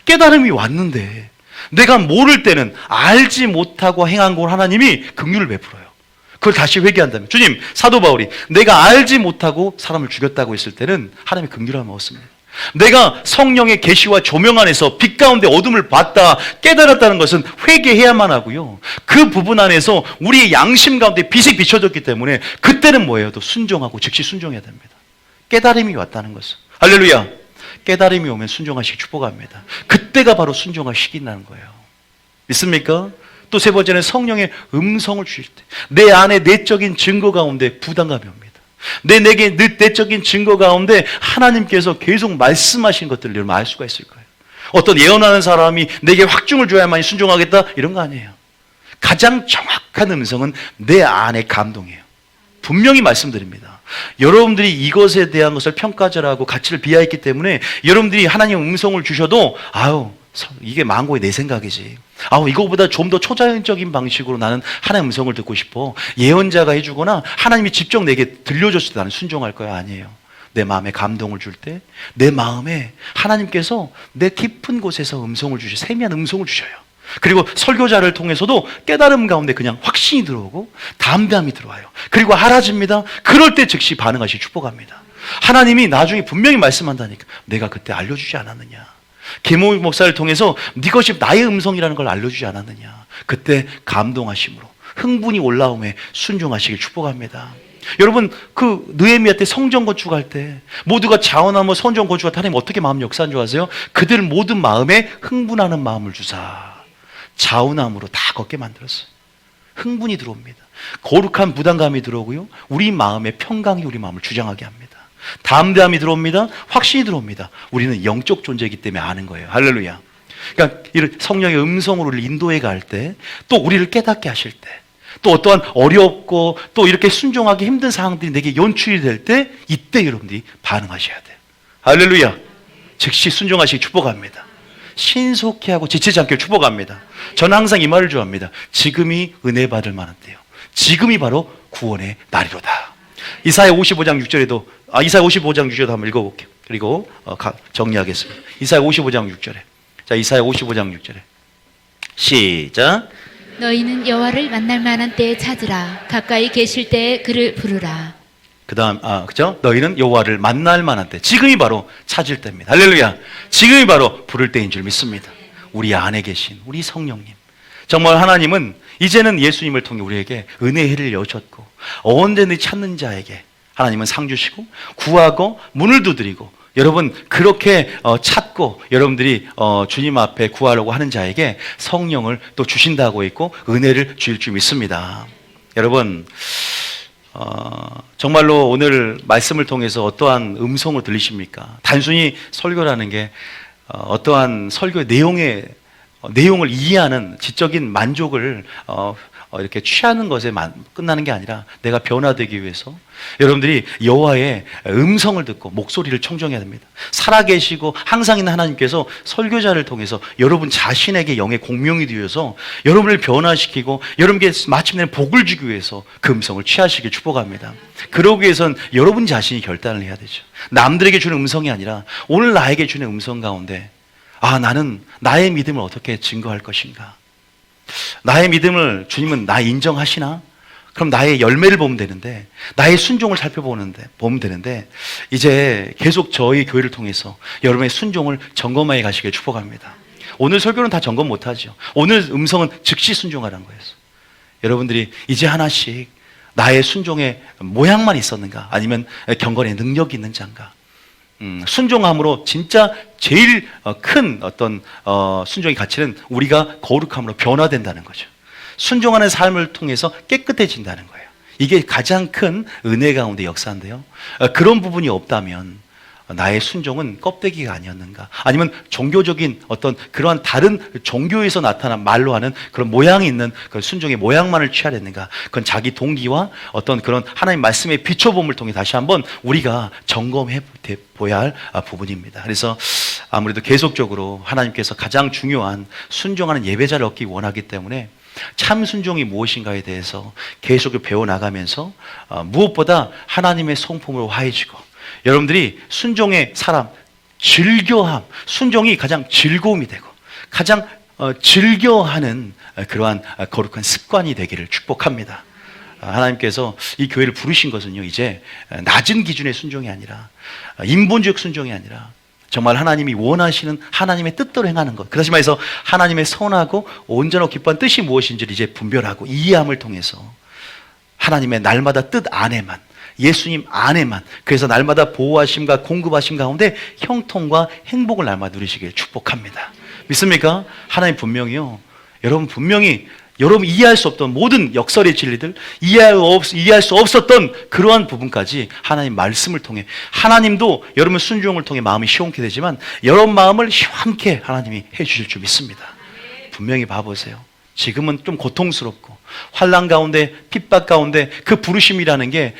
깨달음이 왔는데 내가 모를 때는, 알지 못하고 행한 걸 하나님이 긍휼을 베풀어요. 그걸 다시 회개한다면, 주님, 사도 바울이 내가 알지 못하고 사람을 죽였다고 했을 때는 하나님의 긍휼함을 먹었습니다. 내가 성령의 계시와 조명 안에서 빛 가운데 어둠을 봤다, 깨달았다는 것은 회개해야만 하고요. 그 부분 안에서 우리의 양심 가운데 빛이 비춰졌기 때문에 그때는 뭐예요? 또 순종하고 즉시 순종해야 됩니다. 깨달음이 왔다는 것은. 할렐루야. 깨달음이 오면 순종하시기 축복합니다. 그때가 바로 순종할 시기라는 거예요. 믿습니까? 또 세 번째는 성령의 음성을 주실 때, 내 안에 내적인 증거 가운데 부담감이 옵니다. 내게 내적인 증거 가운데 하나님께서 계속 말씀하신 것들을 여러분 알 수가 있을 거예요. 어떤 예언하는 사람이 내게 확증을 줘야만이 순종하겠다, 이런 거 아니에요. 가장 정확한 음성은 내 안의 감동이에요. 분명히 말씀드립니다. 여러분들이 이것에 대한 것을 평가절하고 가치를 비하했기 때문에 여러분들이 하나님의 음성을 주셔도 이게 망고의 내 생각이지, 이거보다 좀 더 초자연적인 방식으로 나는 하나님의 음성을 듣고 싶어, 예언자가 해주거나 하나님이 직접 내게 들려줬을 때 나는 순종할 거야. 아니에요. 내 마음에 감동을 줄 때 내 마음에 하나님께서 내 깊은 곳에서 음성을 주셔요. 세미한 음성을 주셔요. 그리고 설교자를 통해서도 깨달음 가운데 그냥 확신이 들어오고 담대함이 들어와요. 그리고 알아집니다. 그럴 때 즉시 반응하시 축복합니다. 하나님이 나중에 분명히 말씀한다니까, 내가 그때 알려주지 않았느냐, 계모 목사를 통해서 이것이 나의 음성이라는 걸 알려주지 않았느냐. 그때 감동하심으로 흥분이 올라오며 순종하시길 축복합니다. 여러분, 그 느헤미야 때 성전 건축할 때 모두가 자원하며 성전 건축할 때 하나님 어떻게 마음 역사한 줄 아세요? 그들 모든 마음에 흥분하는 마음을 주사 자원함으로 다 걷게 만들었어요. 흥분이 들어옵니다. 거룩한 부담감이 들어오고요, 우리 마음의 평강이 우리 마음을 주장하게 합니다. 담대함이 들어옵니다. 확신이 들어옵니다. 우리는 영적 존재이기 때문에 아는 거예요. 할렐루야. 그러니까 성령의 음성으로 우리를 인도해 갈 때, 또 우리를 깨닫게 하실 때, 또 어떠한 어렵고 또 이렇게 순종하기 힘든 상황들이 내게 연출이 될 때, 이때 여러분들이 반응하셔야 돼요. 할렐루야. 즉시 순종하시기 축복합니다. 신속히 하고 지치지 않길 축복합니다. 저는 항상 이 말을 좋아합니다. 지금이 은혜 받을 만한 때요, 지금이 바로 구원의 날이로다. 이사야 55장 6절에도 이사야 55장 6절도 한번 읽어볼게요. 그리고 정리하겠습니다. 이사야 55장 6절에, 자, 이사야 55장 6절에 시작. 너희는 여호와를 만날 만한 때에 찾으라. 가까이 계실 때에 그를 부르라. 그다음 그죠? 너희는 여호와를 만날 만한 때, 지금이 바로 찾을 때입니다. 할렐루야. 지금이 바로 부를 때인 줄 믿습니다. 우리 안에 계신 우리 성령님, 정말 하나님은 이제는 예수님을 통해 우리에게 은혜의 해를 여셨고 언제든지 찾는 자에게 하나님은 상 주시고 구하고 문을 두드리고, 여러분 그렇게 찾고 여러분들이 주님 앞에 구하려고 하는 자에게 성령을 또 주신다고 했고 은혜를 주실 줄 믿습니다. 여러분 정말로 오늘 말씀을 통해서 어떠한 음성을 들리십니까? 단순히 설교라는 게 어떠한 설교의 내용을 이해하는 지적인 만족을 이렇게 취하는 것에 끝나는 게 아니라 내가 변화되기 위해서 여러분들이 여호와의 음성을 듣고 목소리를 청정해야 됩니다. 살아계시고 항상 있는 하나님께서 설교자를 통해서 여러분 자신에게 영의 공명이 되어서 여러분을 변화시키고 여러분께 마침내 복을 주기 위해서 그 음성을 취하시길 축복합니다. 그러기 위해선 여러분 자신이 결단을 해야 되죠. 남들에게 주는 음성이 아니라 오늘 나에게 주는 음성 가운데 나는 나의 믿음을 어떻게 증거할 것인가? 나의 믿음을 주님은 나 인정하시나? 그럼 나의 열매를 보면 되는데, 나의 순종을 보면 되는데, 이제 계속 저희 교회를 통해서 여러분의 순종을 점검해 가시길 축복합니다. 오늘 설교는 다 점검 못하죠. 오늘 음성은 즉시 순종하라는 거예요. 여러분들이 이제 하나씩 나의 순종의 모양만 있었는가? 아니면 경건의 능력이 있는 자인가? 순종함으로 진짜 제일 큰 어떤 순종의 가치는 우리가 거룩함으로 변화된다는 거죠. 순종하는 삶을 통해서 깨끗해진다는 거예요. 이게 가장 큰 은혜 가운데 역사인데요. 그런 부분이 없다면 나의 순종은 껍데기가 아니었는가? 아니면 종교적인 어떤 그러한 다른 종교에서 나타난 말로 하는 그런 모양이 있는 그런 순종의 모양만을 취하려는가? 그건 자기 동기와 어떤 그런 하나님 말씀의 비춰봄을 통해 다시 한번 우리가 점검해 보야 할 부분입니다. 그래서 아무래도 계속적으로 하나님께서 가장 중요한 순종하는 예배자를 얻기 원하기 때문에 참 순종이 무엇인가에 대해서 계속 배워나가면서 무엇보다 하나님의 성품으로 화해지고, 여러분들이 순종의 사람, 즐겨함, 순종이 가장 즐거움이 되고 가장 즐겨하는 그러한 거룩한 습관이 되기를 축복합니다. 하나님께서 이 교회를 부르신 것은요, 이제 낮은 기준의 순종이 아니라 인본주의 순종이 아니라 정말 하나님이 원하시는 하나님의 뜻대로 행하는 것, 그다시 말해서 하나님의 선하고 온전하고 기뻐한 뜻이 무엇인지를 이제 분별하고 이해함을 통해서 하나님의 날마다 뜻 안에만, 예수님 안에만, 그래서 날마다 보호하심과 공급하심 가운데 형통과 행복을 날마다 누리시길 축복합니다. 믿습니까? 하나님 분명히요, 여러분 분명히 여러분 이해할 수 없던 모든 역설의 진리들, 이해할 수 없었던 그러한 부분까지 하나님 말씀을 통해, 하나님도 여러분 순종을 통해 마음이 시원케 되지만 여러분 마음을 시원케 하나님이 해주실 줄 믿습니다. 분명히 봐보세요. 지금은 좀 고통스럽고 환난 가운데 핍박 가운데 그 부르심이라는 게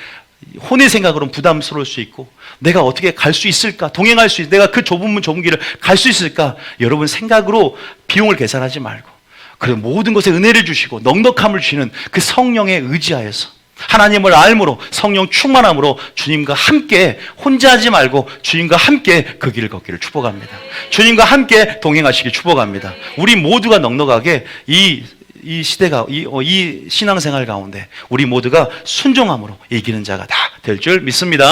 혼의 생각으로는 부담스러울 수 있고, 내가 어떻게 갈 수 있을까? 동행할 수 내가 그 좁은 길을 갈 수 있을까? 여러분 생각으로 비용을 계산하지 말고, 그리고 모든 것에 은혜를 주시고 넉넉함을 주시는 그 성령에 의지하여서 하나님을 알므로 성령 충만함으로 주님과 함께, 혼자 하지 말고 주님과 함께 그 길을 걷기를 축복합니다. 주님과 함께 동행하시길 축복합니다. 우리 모두가 넉넉하게 이 시대가 이 신앙생활 가운데 우리 모두가 순종함으로 이기는 자가 다 될 줄 믿습니다.